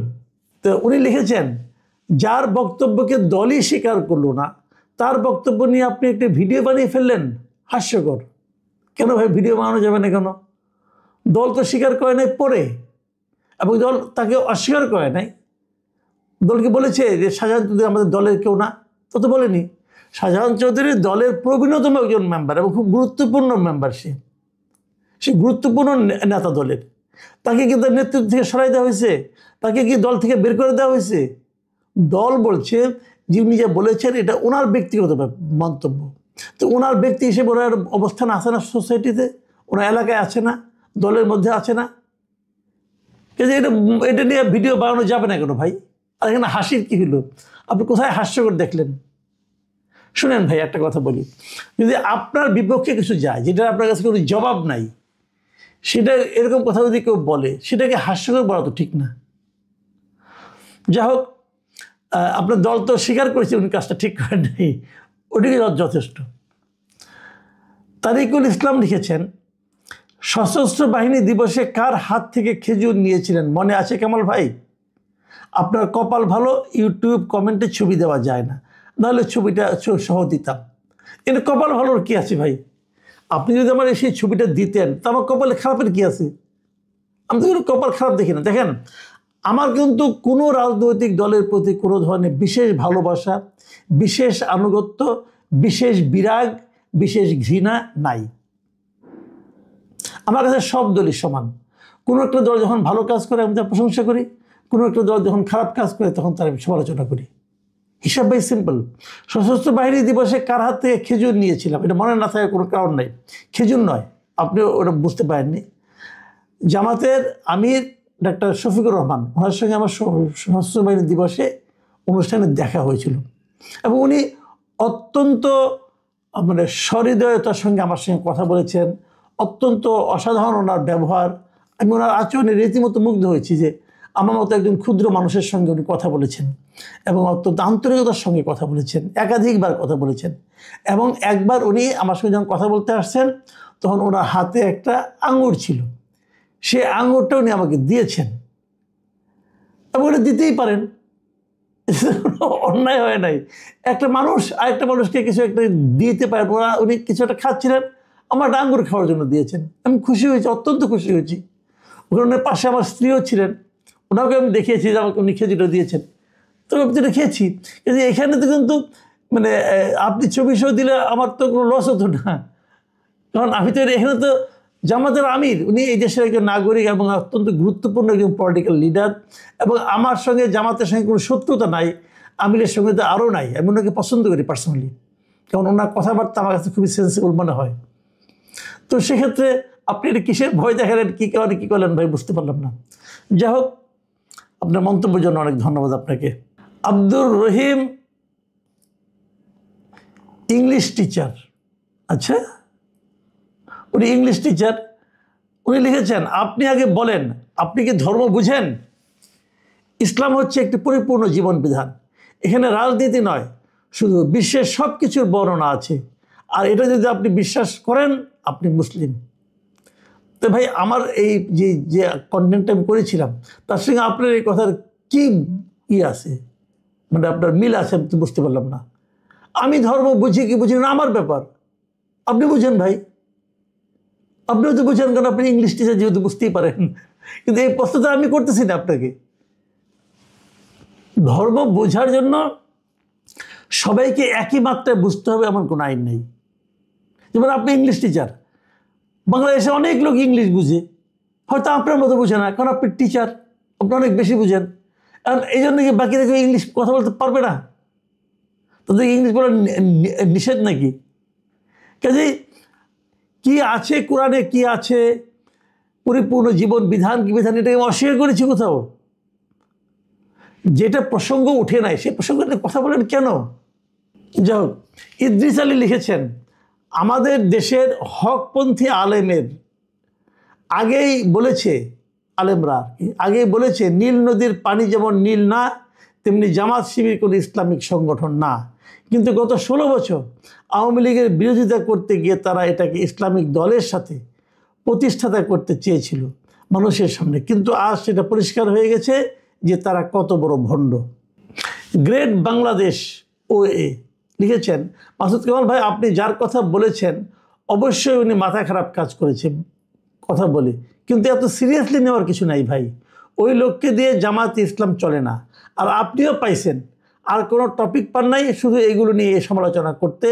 তো উনি লিখেছেন, যার বক্তব্যকে দলই স্বীকার করলো না, তার বক্তব্য নিয়ে আপনি একটা ভিডিও বানিয়ে ফেললেন, হাস্যকর। কেন ভাই ভিডিও বানানো যাবে না কেন? দল তো স্বীকার করে নাই পরে, এবং দল তাকে অস্বীকার করে নাই। দলকে বলেছে যে শাহজাহান চৌধুরী আমাদের দলের কেউ না? তা তো বলেনি। শাহজাহান চৌধুরী দলের প্রবীণতম একজন মেম্বার এবং খুব গুরুত্বপূর্ণ মেম্বার। সে গুরুত্বপূর্ণ নেতা দলের। তাকে কি তার নেতৃত্ব থেকে সরাই দেওয়া হয়েছে? তাকে কি দল থেকে বের করে দেওয়া হয়েছে? দল বলছে যে উনি যা বলেছেন এটা ওনার ব্যক্তিগত মন্তব্য। তো ওনার ব্যক্তি হিসেবে ওনার অবস্থান আছে না সোসাইটিতে, ওনার এলাকায় আছে না, দলের মধ্যে আছে না? কিন্তু এটা নিয়ে ভিডিও বানানো যাবে না কেন ভাই? আর এখানে হাসির কি হলো? আপনি কোথায় হাস্যকর দেখলেন? শুনেন ভাই, একটা কথা বলি, যদি আপনার বিপক্ষে কিছু যায়, যেটা আপনার কাছে কোনো জবাব নাই, সেটা এরকম কথা যদি কেউ বলে, সেটাকে হাস্যকর বলা তো ঠিক না। যা হোক, আপনার দল তো স্বীকার করেছে উনি কাজটা ঠিক করেন নাই, ওটিকে যথেষ্ট। তারিকুল ইসলাম লিখেছেন, সশস্ত্র বাহিনী দিবসে কার হাত থেকে খেজুর নিয়েছিলেন মনে আছে কামাল ভাই? আপনার কপাল ভালো, ইউটিউব কমেন্টে ছবি দেওয়া যায় না, নাহলে ছবিটা সহ দিতাম। কিন্তু কপাল ভালোর কি আছে ভাই? আপনি যদি আমার সেই ছবিটা দিতেন তা আমার কপালে খারাপের কি আছে? আমি তো কোনো কপাল খারাপ দেখি না। দেখেন, আমার কিন্তু কোনো রাজনৈতিক দলের প্রতি কোনো ধরনের বিশেষ ভালোবাসা, বিশেষ আনুগত্য, বিশেষ বিরাগ, বিশেষ ঘৃণা নাই। আমার কাছে সব দলই সমান। কোনো একটা দল যখন ভালো কাজ করে আমি তার প্রশংসা করি, কোনো একটা দল যখন খারাপ কাজ করে তখন তার আমি সমালোচনা করি। হিসাব ভাই সিম্পল। সশস্ত্র বাহিনী দিবসে কার হাত থেকে খেজুর নিয়েছিলাম এটা মনে না থাকার কোনো কারণ নেই। খেজুর নয়, আপনি ওটা বুঝতে পারেননি। জামাতের আমির ডাক্তার শফিকুর রহমান, ওনার সঙ্গে আমার সশস্ত্র বাহিনী দিবসে অনুষ্ঠানে দেখা হয়েছিল এবং উনি অত্যন্ত মানে সহৃদয়তার সঙ্গে আমার সঙ্গে কথা বলেছেন। অত্যন্ত অসাধারণ ওনার ব্যবহার। আমি ওনার আচরণে রীতিমতো মুগ্ধ হয়েছি যে আমার মতো একজন ক্ষুদ্র মানুষের সঙ্গে উনি কথা বলেছেন এবং অত্যন্ত আন্তরিকতার সঙ্গে কথা বলেছেন, একাধিকবার কথা বলেছেন। এবং একবার উনি আমার সঙ্গে যখন কথা বলতে আসছেন তখন ওনার হাতে একটা আঙুর ছিল, সে আঙুরটা উনি আমাকে দিয়েছেন এবং ওটা দিতেই পারেন, অন্যায় হয় নাই। একটা মানুষ আরেকটা মানুষকে কিছু একটা দিতে পারেন। উনি কিছু একটা খাচ্ছিলেন, আমার একটা আঙ্গুর খাওয়ার জন্য দিয়েছেন। আমি খুশি হয়েছি, অত্যন্ত খুশি হয়েছি। ওখানে পাশে আমার স্ত্রীও ছিলেন, ওনাকে আমি দেখিয়েছি যে আমাকে উনি খেজুরটা দিয়েছেন, তো আমি যেটা খেয়েছি। কিন্তু এখানে তো কিন্তু মানে আপনি ছবি সহ দিলে আমার তো কোনো লস হতো না, কারণ আমি তো এখানে তো জামাতের আমির, উনি এই দেশের একজন নাগরিক এবং অত্যন্ত গুরুত্বপূর্ণ একজন পলিটিক্যাল লিডার। এবং আমার সঙ্গে জামাতের সঙ্গে কোনো শত্রুতা নাই, আমিরের সঙ্গে তো আরও নাই। আমি ওনাকে পছন্দ করি পার্সোনালি, কারণ ওনার কথাবার্তা আমার কাছে খুবই সেন্সিবল মনে হয়। তো সেক্ষেত্রে আপনি এটা কিসের ভয় দেখালেন, কী কারণে কী করলেন ভাই বুঝতে পারলাম না। যাই হোক, আপনার মন্তব্যের জন্য অনেক ধন্যবাদ আপনাকে। আব্দুর রহিম ইংলিশ টিচার, আচ্ছা উনি ইংলিশ টিচার, উনি লিখেছেন, আপনি আগে বলেন আপনি কি ধর্ম বুঝেন? ইসলাম হচ্ছে একটি পরিপূর্ণ জীবন বিধান, এখানে রাজনীতি নয়, শুধু বিশ্বের সব কিছুর বর্ণনা আছে, আর এটা যদি আপনি বিশ্বাস করেন আপনি মুসলিম। তো ভাই আমার এই যে কন্টেন্টটা আমি করেছিলাম তার সঙ্গে আপনার এই কথার কি আছে, মানে আপনার মিল আছে আমি তো বুঝতে পারলাম না। আমি ধর্ম বুঝি কি বুঝি না আমার ব্যাপার, আপনি বুঝেন ভাই, আপনিও তো বুঝেন, কারণ আপনি ইংলিশ টিচার যেহেতু বুঝতেই পারেন। কিন্তু এই প্রশ্নটা আমি করতেছি না আপনাকে, ধর্ম বোঝার জন্য সবাইকে একই মাত্রায় বুঝতে হবে এমন কোনো আইন নেই। যেমন আপনি ইংলিশ টিচার, বাংলাদেশে অনেক লোক ইংলিশ বুঝে, হয়তো আপনার মতো বুঝে না, কারণ আপনি টিচার, আপনি অনেক বেশি বুঝেন। আর এই জন্য কি বাকিরা কেউ ইংলিশ কথা বলতে পারবে না? তাদের ইংলিশ বলা নিষেধ নাকি? কাজেই কি আছে কোরআনে, কি আছে পরিপূর্ণ জীবন বিধান, কি বিধান, এটাকে অস্বীকার করেছি কোথাও? যেটা প্রসঙ্গ উঠে নাই সেই প্রসঙ্গ নিয়ে কথা বলেন কেন? যাই হোক, ইদ্রিস আলী লিখেছেন, আমাদের দেশের হকপন্থী আলেমের আগেই বলেছে, আলেমরা আগেই বলেছে, নীল নদীর পানি যেমন নীল না, তেমনি জামাত শিবির কোনো ইসলামিক সংগঠন না। কিন্তু গত 16 বছর আওয়ামী লীগের বিরোধিতা করতে গিয়ে তারা এটাকে ইসলামিক দলের সাথে প্রতিষ্ঠাতা করতে চেয়েছিল মানুষের সামনে, কিন্তু আজ সেটা পরিষ্কার হয়ে গেছে যে তারা কত বড় ভণ্ড। গ্রেট বাংলাদেশ OA লিখেছেন, মাসুদ কামাল ভাই, আপনি যার কথা বলেছেন অবশ্যই উনি মাথা খারাপ কাজ করেছে কথা বলে, কিন্তু এত সিরিয়াসলি নেওয়ার কিছু নাই ভাই। ওই লোককে দিয়ে জামাত ইসলাম চলে না, আর আপনিও পাইছেন। আর কোনো টপিক পান নাই, শুধু এইগুলো নিয়ে সমালোচনা করতে।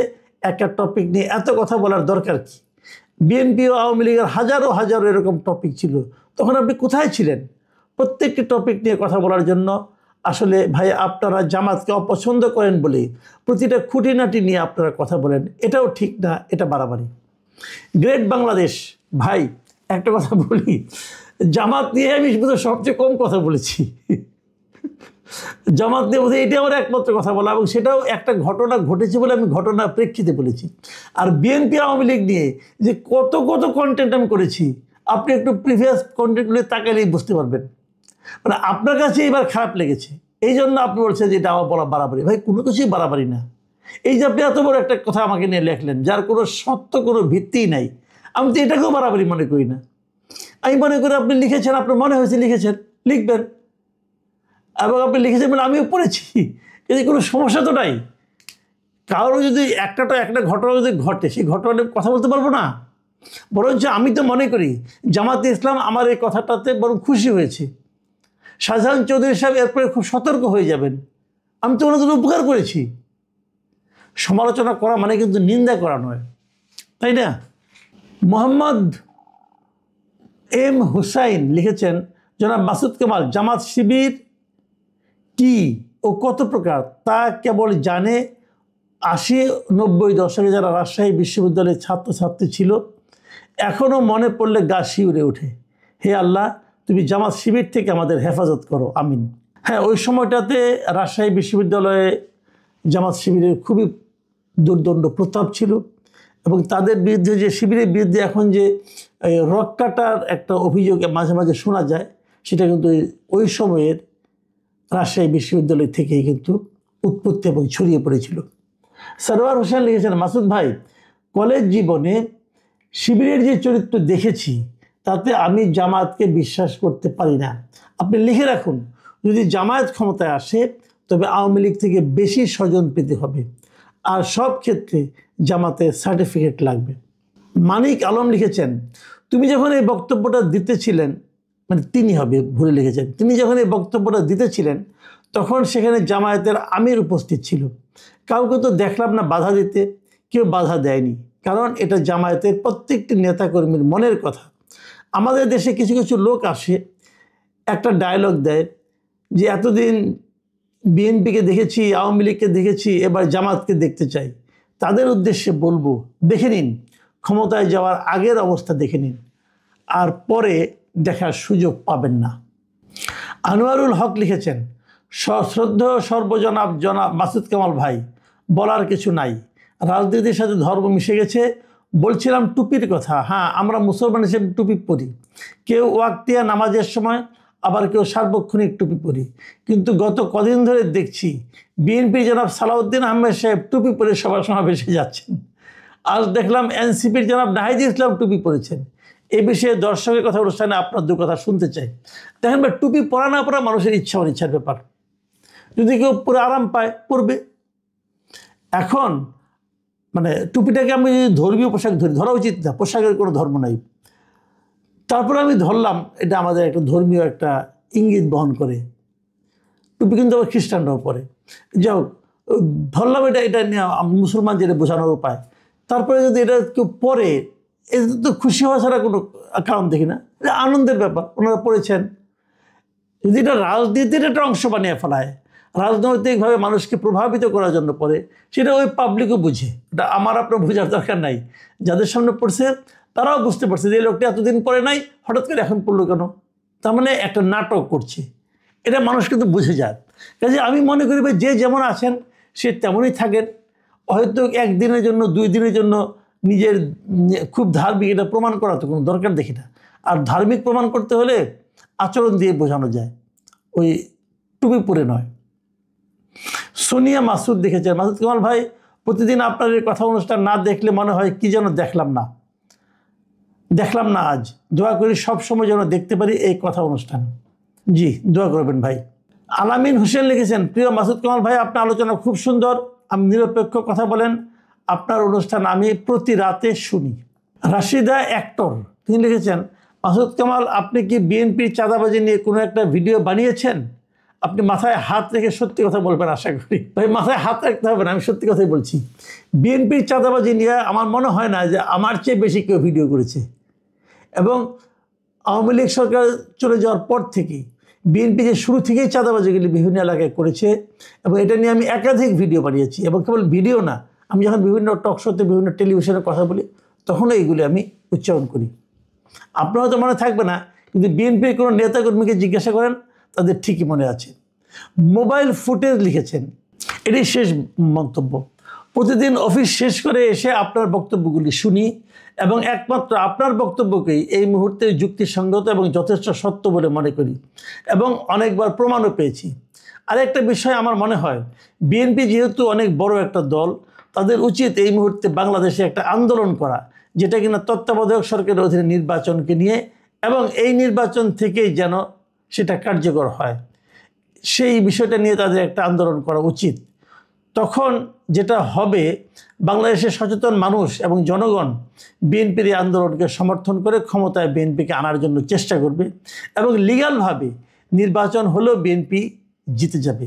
একটা টপিক নিয়ে এত কথা বলার দরকার কি? বিএনপি ও আওয়ামী লীগের হাজারো হাজারো এরকম টপিক ছিল, তখন আপনি কোথায় ছিলেন? প্রত্যেকটি টপিক নিয়ে কথা বলার জন্য আসলে ভাই আপনারা জামাতকে অপছন্দ করেন বলে প্রতিটা খুঁটিনাটি নিয়ে আপনারা কথা বলেন, এটাও ঠিক না, এটা বাড়াবাড়ি। গ্রেট বাংলাদেশ ভাই, একটা কথা বলি, জামাত নিয়ে আমি বোধহয় সবচেয়ে কম কথা বলেছি। জামাত নিয়ে বোধহয় এটি আমার একমাত্র কথা বলা, এবং সেটাও একটা ঘটনা ঘটেছে বলে আমি ঘটনার প্রেক্ষিতে বলেছি। আর বিএনপি আওয়ামী লীগ নিয়ে যে কত কত কন্টেন্ট আমি করেছি, আপনি একটু প্রিভিয়াস কন্টেন্টগুলো তাকালেই বুঝতে পারবেন। মানে আপনার কাছে এবার খারাপ লেগেছে, এই জন্য আপনি বলছেন যে এটা আমার বলা বাড়াবাড়ি। ভাই কোনো কিছুই বাড়াবাড়ি না। এই যে আপনি এত বড় একটা কথা আমাকে নিয়ে লেখলেন, যার কোনো সত্য কোনো ভিত্তিই নাই, আমি তো এটাকেও বাড়াবাড়ি মনে করি না। আমি মনে করি আপনি লিখেছেন, আপনার মনে হয়েছে লিখেছেন, লিখবেন, এবং আপনি লিখেছেন বলে আমিও পড়েছি, যদি কোনো সমস্যা তো নাই। কারো যদি একটা ঘটনা যদি ঘটে, সেই ঘটনা কথা বলতে পারবো না? বরঞ্চ আমি তো মনে করি জামাতে ইসলাম আমার এই কথাটাতে বরং খুশি হয়েছে। শাহজাহান চৌধুরী সাহেব এরপরে খুব সতর্ক হয়ে যাবেন, আমি তো ওনাদের উপকার করেছি। সমালোচনা করা মানে কিন্তু নিন্দা করা নয়, তাই না? মোহাম্মদ M হুসাইন লিখেছেন, জনাব মাসুদ কামাল, জামাত শিবির কি ও কত প্রকার তা কেবল জানে 80-90 দশকে যারা রাজশাহী বিশ্ববিদ্যালয়ের ছাত্রছাত্রী ছিল, এখনও মনে পড়লে গা শিউরে ওঠে। হে আল্লাহ, তুমি জামাত শিবির থেকে আমাদের হেফাজত করো, আমিন। হ্যাঁ, ওই সময়টাতে রাজশাহী বিশ্ববিদ্যালয়ে জামাত শিবিরের খুবই দুর্দণ্ড প্রতাপ ছিল, এবং তাদের বিরুদ্ধে যে শিবিরের বিরুদ্ধে এখন যে রক কাটার একটা অভিযোগ মাঝে মাঝে শোনা যায়, সেটা কিন্তু ওই সময়ের রাজশাহী বিশ্ববিদ্যালয় থেকেই কিন্তু উৎপত্তি এবং ছড়িয়ে পড়েছিল। সরওয়ার হোসেন লিখেছেন, মাসুদ ভাই, কলেজ জীবনে শিবিরের যে চরিত্র দেখেছি তাতে আমি জামায়াতকে বিশ্বাস করতে পারি না। আপনি লিখে রাখুন, যদি জামায়াত ক্ষমতায় আসে তবে আওয়ামী লীগ থেকে বেশি স্বজন পেতে হবে, আর সব ক্ষেত্রে জামাতের সার্টিফিকেট লাগবে। মানিক আলম লিখেছেন, তুমি যখন এই বক্তব্যটা দিতেছিলেন, মানে তিনি হবে ভুলে লিখেছেন, তিনি যখন এই বক্তব্যটা দিতেছিলেন তখন সেখানে জামায়াতের আমির উপস্থিত ছিল। কাউকে তো দেখলাম না বাধা দিতে, কেউ বাধা দেয়নি, কারণ এটা জামায়াতের প্রত্যেকটি নেতাকর্মীর মনের কথা। আমাদের দেশে কিছু কিছু লোক আসে, একটা ডায়লগ দেয় যে এতদিন বিএনপিকে দেখেছি, আওয়ামী লীগকে দেখেছি, এবার জামাতকে দেখতে চাই। তাদের উদ্দেশ্যে বলবো, দেখে নিন, ক্ষমতায় যাওয়ার আগের অবস্থা দেখে নিন, আর পরে দেখার সুযোগ পাবেন না। আনোয়ারুল হক লিখেছেন, শ্রদ্ধেয় সর্বজনাব জনাব মাসুদ কামাল ভাই, বলার কিছু নাই, রাজনীতির সাথে ধর্ম মিশে গেছে। বলছিলাম টুপির কথা, হ্যাঁ আমরা মুসলমান হিসেবে টুপি পরি, কেউ ওয়াক্তিয়া নামাজের সময়, আবার কেউ সার্বক্ষণিক টুপি পরি, কিন্তু গত কদিন ধরে দেখছি বিএনপি জনাব সালাউদ্দিন আহমেদ সাহেব টুপি পরে সবার সমাবেশে যাচ্ছেন। আজ দেখলাম এনসিপির জনাব নাহিদ ইসলাম টুপি পরেছেন। এ বিষয়ে দর্শকের কথা অনুষ্ঠানে আপনার দু কথা শুনতে চাই। দেখেন ভাই, টুপি পরা না পরা মানুষের ইচ্ছা অনিচ্ছার ব্যাপার। যদি কেউ পরে আরাম পায় পরবে। এখন মানে টুপিটাকে আমি যদি ধর্মীয় পোশাক ধরি, ধরা উচিত না, পোশাকের কোনো ধর্ম নাই। তারপরে আমি ধরলাম এটা আমাদের একটা ধর্মীয় একটা ইঙ্গিত বহন করে। টুপি কিন্তু আবার খ্রিস্টানরাও পরে। যাই হোক, ধরলাম এটা নিয়ে মুসলমান যেটা বোঝানোর উপায়। তারপরে যদি এটা কেউ পরে, এতে তো খুশি হওয়া ছাড়া কোনো কারণ দেখি না। এটা আনন্দের ব্যাপার, ওনারা পড়েছেন। যদি এটা রাজনীতির একটা অংশ বানিয়ে ফেলায়, রাজনৈতিকভাবে মানুষকে প্রভাবিত করার জন্য পড়ে, সেটা ওই পাবলিকও বুঝে। এটা আমার আপনার বোঝার দরকার নাই। যাদের সামনে পড়ছে তারাও বুঝতে পারছে যে এই লোকটা এতদিন পরে নাই, হঠাৎ করে এখন পড়লো কেন। তার মানে একটা নাটক করছে, এটা মানুষ কিন্তু বুঝে যায়। কাজে আমি মনে করি যে যেমন আছেন সে তেমনই থাকেন। হয়তো একদিনের জন্য 2 দিনের জন্য নিজের খুব ধার্মিক এটা প্রমাণ করা তো কোনো দরকার দেখি না। আর ধার্মিক প্রমাণ করতে হলে আচরণ দিয়ে বোঝানো যায়, ওই টুপি পরে নয়। সোনিয়া মাসুদ দেখেছেন, মাসুদ কামাল ভাই প্রতিদিন আপনার এই কথা অনুষ্ঠান না দেখলে মনে হয় কি যেন দেখলাম না আজ। দোয়া করি সব সময় যেন দেখতে পারি এই কথা অনুষ্ঠান। জি, দোয়া করবেন ভাই। আলামিন হোসেন লিখেছেন, প্রিয় মাসুদ কামাল ভাই, আপনার আলোচনা খুব সুন্দর, আমি নিরপেক্ষ কথা বলেন, আপনার অনুষ্ঠান আমি প্রতি রাতে শুনি। রাশিদা অ্যাক্টর তিনি লিখেছেন, মাসুদ কামাল আপনি কি বিএনপির চাঁদাবাজি নিয়ে কোনো একটা ভিডিও বানিয়েছেন? আপনি মাথায় হাত রেখে সত্যি কথা বলবেন আশা করি। ভাই মাথায় হাত রাখতে হবে না, আমি সত্যি কথাই বলছি। বিএনপির চাঁদাবাজি নিয়ে আমার মনে হয় না যে আমার চেয়ে বেশি কেউ ভিডিও করেছে। এবং আওয়ামী লীগ সরকার চলে যাওয়ার পর থেকে বিএনপি যে শুরু থেকেই চাঁদাবাজিগুলি বিভিন্ন এলাকায় করেছে, এবং এটা নিয়ে আমি একাধিক ভিডিও বানিয়েছি। এবং কেবল ভিডিও না, আমি যখন বিভিন্ন টক শোতে বিভিন্ন টেলিভিশনে কথা বলি তখনও এইগুলি আমি উচ্চারণ করি। আপনারা তো মনে থাকবে না, কিন্তু বিএনপির কোনো নেতাকর্মীকে জিজ্ঞাসা করেন, তাদের ঠিকই মনে আছে। মোবাইল ফুটেজ লিখেছেন, এটি শেষ মন্তব্য। প্রতিদিন অফিস শেষ করে এসে আপনার বক্তব্যগুলি শুনি এবং একমাত্র আপনার বক্তব্যকেই এই মুহূর্তে যুক্তিসঙ্গত এবং যথেষ্ট সত্য বলে মনে করি এবং অনেকবার প্রমাণও পেয়েছি। আরেকটা বিষয় আমার মনে হয়, বিএনপি যেহেতু অনেক বড় একটা দল, তাদের উচিত এই মুহূর্তে বাংলাদেশে একটা আন্দোলন করা, যেটা কিনা তত্ত্বাবধায়ক সরকারের অধীনে নির্বাচনকে নিয়ে, এবং এই নির্বাচন থেকেই যেন সেটা কার্যকর হয়, সেই বিষয়টা নিয়ে তাদের একটা আন্দোলন করা উচিত। তখন যেটা হবে, বাংলাদেশের সচেতন মানুষ এবং জনগণ বিএনপির এই আন্দোলনকে সমর্থন করে ক্ষমতায় বিএনপিকে আনার জন্য চেষ্টা করবে, এবং লিগ্যালভাবে নির্বাচন হলেও বিএনপি জিতে যাবে।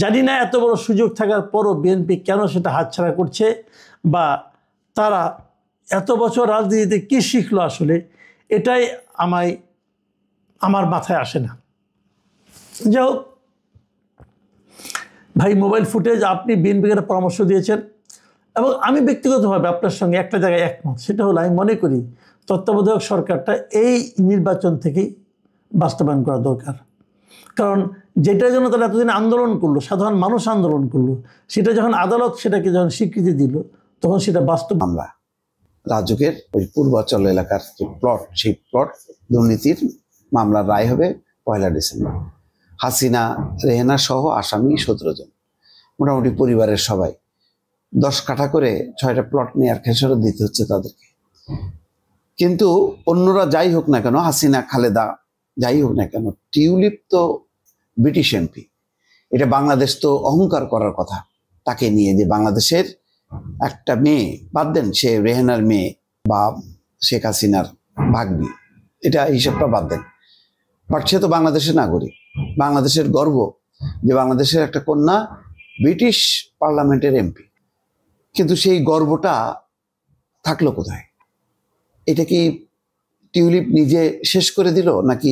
জানি না এত বড় সুযোগ থাকার পরও বিএনপি কেন সেটা হাতছাড়া করছে, বা তারা এত বছর রাজনীতিতে কী শিখলো আসলে, এটাই আমার মাথায় আসে না। যাই হোক ভাই, মোবাইল ফুটেজ আপনি বিএনপিকে একটা পরামর্শ দিয়েছেন, এবং আমি ব্যক্তিগতভাবে আপনার সঙ্গে একটা জায়গায় একমত। সেটা হলো, আমি মনে করি তত্ত্বাবধায়ক সরকারটা এই নির্বাচন থেকেই বাস্তবায়ন করা দরকার। কারণ যেটার জন্য তারা এতদিন আন্দোলন করলো, সাধারণ মানুষ আন্দোলন করলো, সেটা যখন আদালত সেটাকে যখন স্বীকৃতি দিল, তখন সেটা বাস্তব। মামলা রাজুকের ওই পূর্বাচল এলাকার যে প্লট, সেই প্লট দুর্নীতির মামলার রায় হবে 1 ডিসেম্বর। হাসিনা, রেহেনা সহ আসামি 17 জন, মোটামুটি পরিবারের সবাই 10 কাঠা করে 6টা প্লট নেওয়ার খেসারত দিতে হচ্ছে তাদেরকে। কিন্তু অন্যরা যাই হোক না কেন, হাসিনা, খালেদা যাই হোক না কেন, টিউলিপ তো ব্রিটিশ এমপি। এটা বাংলাদেশ তো অহংকার করার কথা তাকে নিয়ে, যে বাংলাদেশের একটা মেয়ে, বাদ দেন সে রেহেনার মেয়ে বা শেখ হাসিনার ভাগ্নি, এটা হিসাবটা বাদ দেন, বাট সে তো বাংলাদেশের নাগরিক। বাংলাদেশের গর্ব যে বাংলাদেশের একটা কন্যা ব্রিটিশ পার্লামেন্টের এমপি। কিন্তু সেই গর্বটা থাকলো কোথায়? এটা কি টিউলিপ নিজে শেষ করে দিল, নাকি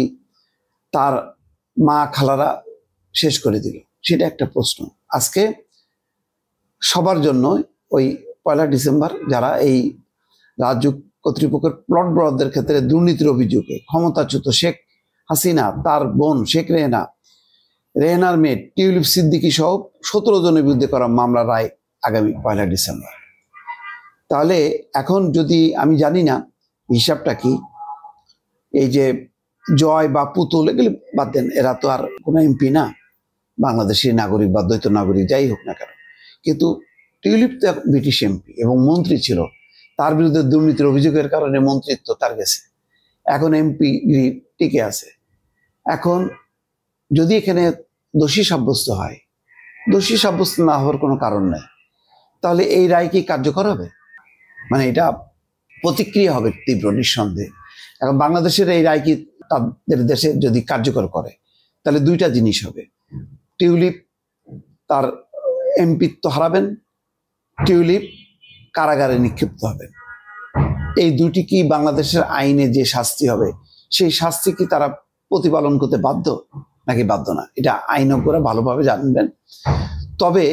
তার মা খালারা শেষ করে দিল? সেটা একটা প্রশ্ন। আজকে সবার জন্য ওই 1 ডিসেম্বর যারা এই রাজ্য কর্তৃপক্ষের প্লট বরাদ্দের ক্ষেত্রে দুর্নীতির অভিযোগে ক্ষমতাচ্যুত শেখ হাসিনা, তার বোন শেখ রেহেনা, রেহেনার মেয়ে টিউলিপ সিদ্দিকী সহ 17 জনের বিরুদ্ধে করা মামলার রায় আগামী 1 ডিসেম্বর। তাহলে এখন যদি, আমি জানি না হিসাবটা কি, এই যে জয় বা পুতুল এগুলি বাদ দেন, এরা তো আর কোনো এমপি না, বাংলাদেশের নাগরিক বা দ্বৈত নাগরিক যাই হোক না কেন, কিন্তু টিউলিপ তো ব্রিটিশ এমপি এবং মন্ত্রী ছিল। তার বিরুদ্ধে দুর্নীতির অভিযোগের কারণে মন্ত্রিত্ব তার গেছে, এখন এমপি টিকে আছে। এখন যদি এখানে দোষী সাব্যস্ত হয়, দোষী সাব্যস্ত না হওয়ার কোনো কারণ নেই, তাহলে এই রায় কি কার্যকর হবে? মানে এটা প্রতিক্রিয়া হবে তীব্র, নিঃসন্দেহে। এখন বাংলাদেশের এই রায় কি তাদের দেশে যদি কার্যকর করে, তাহলে 2টা জিনিস হবে। টিউলিপ তার এমপিত্ব হারাবেন, টিউলিপ কারাগারে নিক্ষিপ্ত হবেন। এই দুটি কি বাংলাদেশের আইনে যে শাস্তি হবে সেই শাস্তি কি তারা প্রতিপালন করতে বাধ্য নাকি বাধ্য না, এটা আইনজ্ঞরা ভালোভাবে জানবেন। তবে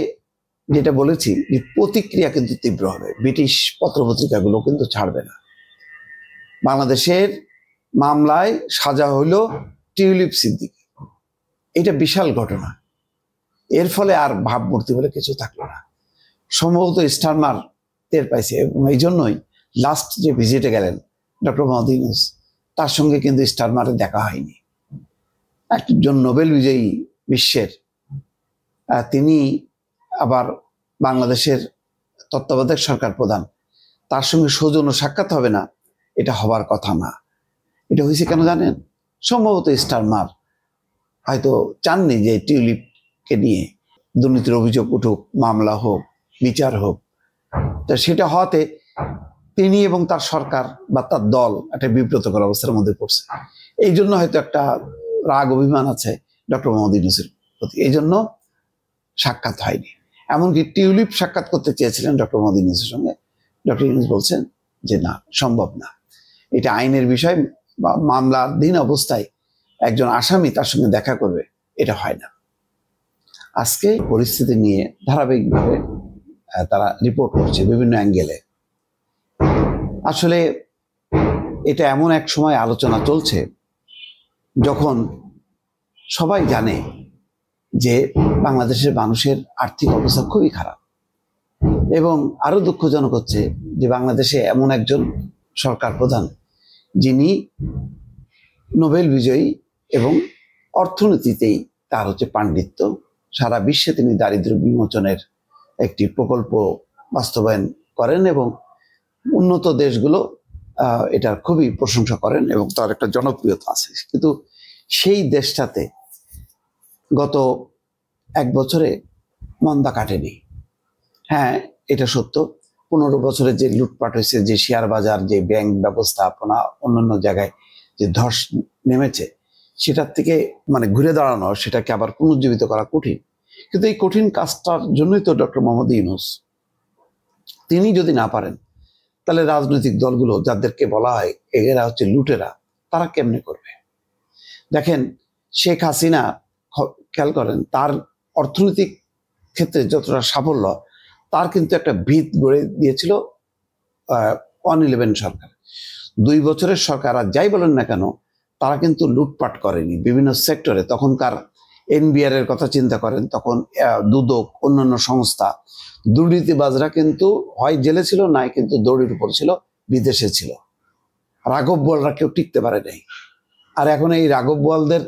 যেটা বলেছি যে প্রতিক্রিয়া কিন্তু তীব্র হবে, ব্রিটিশ পত্রপত্রিকাগুলো কিন্তু ছাড়বে না। বাংলাদেশের মামলায় সাজা হইল টিউলিপ সিদ্দিকী, এটা বিশাল ঘটনা। এর ফলে আর ভাবমূর্তি বলে কিছু থাকলো না। সম্ভবত স্টারমার টের পাইছে এবং এই জন্যই লাস্ট যে ভিজিটে গেলেন ডক্টর মোহাম্মদ ইউনূস, তার সঙ্গে কিন্তু স্টারমারের দেখা হয়নি। একজন নোবেল বিজয়ী বিশ্বের, তিনি আবার বাংলাদেশের তত্ত্বাবধায়ক সরকার প্রধান, তার সঙ্গে সৌজন্য সাক্ষাৎ হবে না, এটা হবার কথা না। এটা হয়েছে কেন জানেন? সম্ভবত স্টারমার হয়তো চাননি যে টিউলিপকে নিয়ে দুর্নীতির অভিযোগ উঠুক, মামলা হোক, বিচার হোক। তা সেটা হওয়াতে তিনি এবং তার সরকার বা তার দল একটা বিব্রতকর অবস্থার মধ্যে পড়ছে। এই জন্য হয়তো একটা রাগ অভিমান আছে ডক্টর মোহাম্মদ ইউনূসের প্রতি, এই জন্য সাক্ষাৎ হয়নি। এমনকি টিউলিপ সাক্ষাৎ করতে চেয়েছিলেন ডক্টর মোহাম্মদ ইউনূসের সঙ্গে, ডক্টর ইউনূস বলছেন যে না, সম্ভব না, এটা আইনের বিষয়, বা মামলাধীন অবস্থায় একজন আসামি তার সঙ্গে দেখা করবে, এটা হয় না। আজকে পরিস্থিতি নিয়ে ধারাবাহিকভাবে তারা রিপোর্ট করছে বিভিন্ন অ্যাঙ্গেলে। আসলে এটা এমন এক সময় আলোচনা চলছে যখন সবাই জানে যে বাংলাদেশের মানুষের আর্থিক অবস্থা খুবই খারাপ, এবং আরো দুঃখজনক হচ্ছে যে বাংলাদেশে এমন একজন সরকার প্রধান যিনি নোবেল বিজয়ী এবং অর্থনীতিতেই তার হচ্ছে পাণ্ডিত্য। সারা বিশ্বে তিনি দারিদ্র্য বিমোচনের একটি প্রকল্প বাস্তবায়ন করেন এবং উন্নত দেশগুলো এটার খুবই প্রশংসা করেন এবং তার একটা জনপ্রিয়তা আছে। কিন্তু সেই দেশটাতে গত এক বছরে মন্দা কাটেনি। হ্যাঁ, এটা সত্য, 15 বছরে যে লুটপাট হয়েছে, যে শেয়ার বাজার, যে ব্যাংক ব্যবস্থাপনা, অন্যান্য জায়গায় যে ধস নেমেছে, সেটার থেকে মানে ঘুরে দাঁড়ানো, সেটাকে আবার পুনর্জীবিত করা কঠিন। কিন্তু এই কঠিন কাজটার জন্যই তো ডক্টর মোহাম্মদ ইউনূস, তিনি যদি না পারেন তাহলে রাজনৈতিক দলগুলো যাদেরকে বলা হয় এরা হচ্ছে লুটেরা, তারা কেমনে করবে? দেখেন, শেখ হাসিনা খেয়াল করেন, তার অর্থনৈতিক ক্ষেত্রে যতটা সাফল্য, তার কিন্তু একটা ভিত গড়ে দিয়েছিল 111 সরকার। 2 বছরের সরকার, আর যাই বলেন না কেন, তারা কিন্তু লুটপাট করেনি বিভিন্ন সেক্টরে। তখনকার এনবিআর এর কথা চিন্তা করেন, তখন দুদক, অন্যান্য সংস্থা, দুর্নীতিবাজরা কিন্তু হয় জেলে ছিল, নাই কিন্তু দৌড়ির উপর ছিল, বিদেশে ছিল। রাঘব বোয়ালরা কেউ টিকতে পারে নাই। আর এখন এই রাঘব বোয়ালদের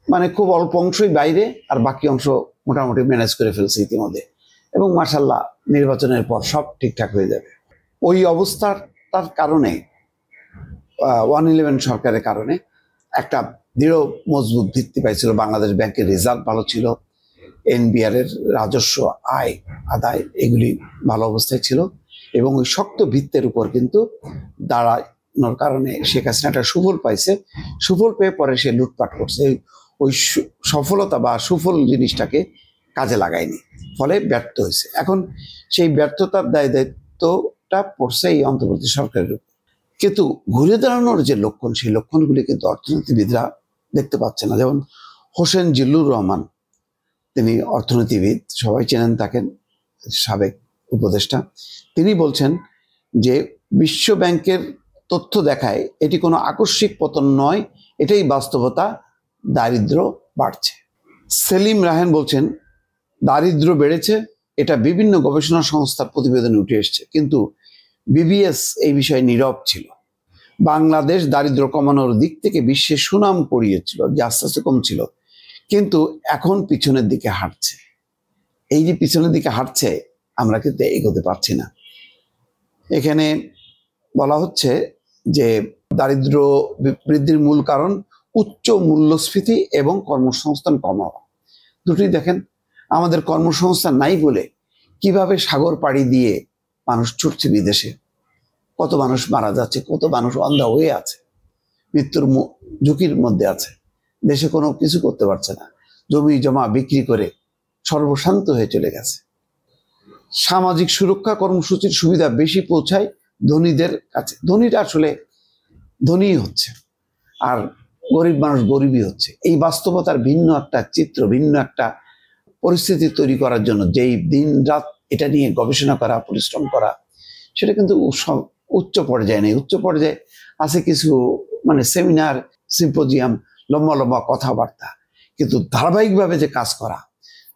মানে খুব অল্প অংশই বাইরে, আর বাকি অংশ মোটামুটি ম্যানেজ করে ফেলছে ইতিমধ্যে, এবং মাশাআল্লাহ নির্বাচনের পর সব ঠিকঠাক হয়ে যাবে। ওই অবস্থার তার কারণে 111 সরকারের কারণে একটা দৃঢ় মজবুত ভিত্তি পাইছিল। বাংলাদেশ ব্যাংকের রেজাল্ট ভালো ছিল, এনবিআর এর রাজস্ব আয় আদায় এগুলি ভালো অবস্থায় ছিল, এবং ওই শক্ত ভিত্তির উপর কিন্তু দাঁড়ানোর কারণে শেখ হাসিনা একটা সুফল পাইছে। সুফল পেয়ে পরে সে লুটপাট করছে, ওই সফলতা বা সুফল জিনিসটাকে কাজে লাগায়নি, ফলে ব্যর্থ হয়েছে। এখন সেই ব্যর্থতার দায়িত্বটা পড়ছে এই অন্তর্বর্তী সরকারের উপর। কিন্তু ঘুরে দাঁড়ানোর যে লক্ষণ, সেই লক্ষণগুলি কিন্তু অর্থনীতিবিদরা দেখতে পাচ্ছে না। যেমন হোসেন জিল্লুর রহমান, তিনি অর্থনীতিবিদ, সবাই চেনেন তাকে, সাবেক উপদেষ্টা। তিনি বলছেন যে বিশ্ব ব্যাংকের তথ্য দেখায় এটি কোনো আকস্মিক পতন নয়, এটাই বাস্তবতা, দারিদ্র্য বাড়ছে। সেলিম রাহেন বলছেন দারিদ্র্য বেড়েছে, এটা বিভিন্ন গবেষণা সংস্থার প্রতিবেদনে উঠে এসছে, কিন্তু বিবিএস এই বিষয়ে নীরব ছিল। বাংলাদেশ দারিদ্র্য কমানোর দিক থেকে বিশ্বে সুনাম কুড়িয়েছিল, যে আস্তে আস্তে কমছিল, কিন্তু এখন পিছনের দিকে হাঁটছে। এই যে পিছনের দিকে হাঁটছে, আমরা কিন্তু এগোতে পারছি না। এখানে বলা হচ্ছে যে দারিদ্র্য বৃদ্ধির মূল কারণ উচ্চ মূল্যস্ফীতি এবং কর্মসংস্থান কম হওয়া। দুটোই দেখেন, আমাদের কর্মসংস্থান নাই বলে কিভাবে সাগর পাড়ি দিয়ে মানুষ ছুটছে বিদেশে, কত মানুষ মারা যাচ্ছে, কত মানুষ অন্ধা হয়ে আছে, মৃত্যুর ঝুঁকির মধ্যে আছে, দেশে কোনো কিছু করতে পারছে না, জমি জমা বিক্রি করে সর্বশান্ত হয়ে চলে গেছে। সামাজিক সুরক্ষা কর্মসূচির সুবিধা বেশি পৌঁছায় ধনীদের কাছে, ধনীরা আসলে ধনী হচ্ছে আর গরিব মানুষ গরিবই হচ্ছে। এই বাস্তবতার ভিন্ন একটা চিত্র, ভিন্ন একটা পরিস্থিতি তৈরি করার জন্য যেই দিন রাত এটা নিয়ে গবেষণা করা, পরিশ্রম করা, সেটা কিন্তু উচ্চ পর্যায়ে নেই। উচ্চ পর্যায়ে আছে কিছু মানে সেমিনার, সিম্পোজিয়াম, লম্বা লম্বা কথাবার্তা, কিন্তু ধারাবাহিকভাবে যে কাজ করা,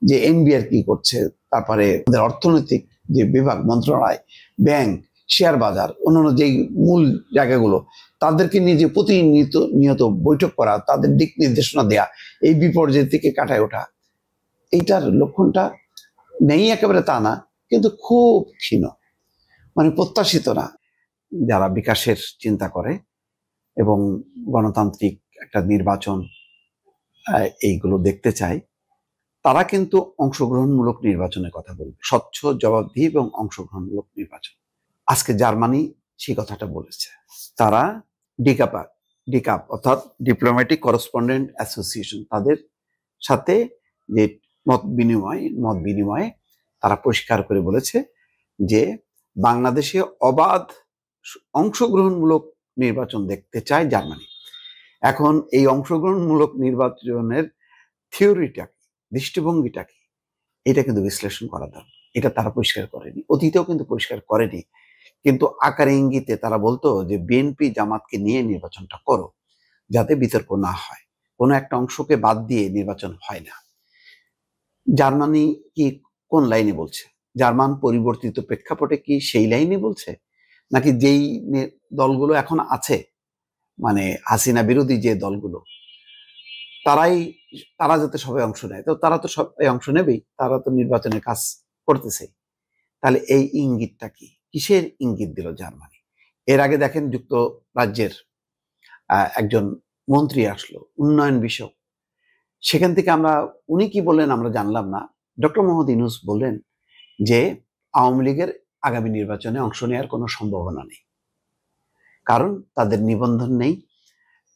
যে এনবিআর কি করছে, তারপরে অর্থনৈতিক যে বিভাগ, মন্ত্রণালয়, ব্যাংক, শেয়ার বাজার, অন্যান্য যেই মূল জায়গাগুলো, তাদেরকে নিয়ে যে নিয়ত বৈঠক করা, তাদের দিক নির্দেশনা দেয়া, এই বিপর্যয় থেকে কাটায় ওঠা, এইটার লক্ষণটা নেই একেবারে তা না, কিন্তু খুব ক্ষীণ, মানে প্রত্যাশিত না। যারা বিকাশের চিন্তা করে এবং গণতান্ত্রিক একটা নির্বাচন এইগুলো দেখতে চায়, তারা কিন্তু অংশগ্রহণমূলক নির্বাচনের কথা বলবে, স্বচ্ছ, জবাবদিহি এবং অংশগ্রহণমূলক নির্বাচন। আজকে জার্মানি সেই কথাটা বলেছে। তারা ডিকাপ অর্থাৎ ডিপ্লোম্যাটিক করেসপন্ডেন্ট অ্যাসোসিয়েশন, তাদের সাথে যে মত বিনিময়ে তারা পরিষ্কার করে বলেছে যে বাংলাদেশে অবাধ অংশগ্রহণমূলক নির্বাচন দেখতে চায় জার্মানি। এখন এই অংশগ্রহণমূলক নির্বাচনের থিওরিটা কি, দৃষ্টিভঙ্গিটা কি, এটা কিন্তু বিশ্লেষণ করা দরকার। এটা তারা পরিষ্কার করেনি, অতীতেও কিন্তু পরিষ্কার করেনি, কিন্তু আকারে ইঙ্গিতে তারা বলতো যে বিএনপি জামাতকে নিয়ে নির্বাচনটা করো, যাতে বিতর্ক না হয়, কোনো একটা অংশকে বাদ দিয়ে নির্বাচন হয় না। জার্মানি কি কোন লাইনে বলছে? জার্মান পরিবর্তিত প্রেক্ষাপটে কি সেই লাইনে বলছে, নাকি যেই দলগুলো এখন আছে, মানে হাসিনা বিরোধী যে দলগুলো, তারা যাতে সবাই অংশ নেয়? তো তারা তো সবাই অংশ নেবেই, তারা তো নির্বাচনের কাজ করতেছে। তাহলে এই ইঙ্গিতটা কি, কিসের ইঙ্গিত দিল জার্মানি? এর আগে দেখেন যুক্তরাজ্যের একজন মন্ত্রী আসলো, উন্নয়ন বিষয়ক, সেখান থেকে উনি কি বললেন আমরা জানলাম না, ডক্টর মোহাম্মদ ইউনূস বললেন যে আওয়ামী লীগের আগামী নির্বাচনে অংশ নেওয়ার কোনো সম্ভাবনা নেই, কারণ তাদের নিবন্ধন নেই,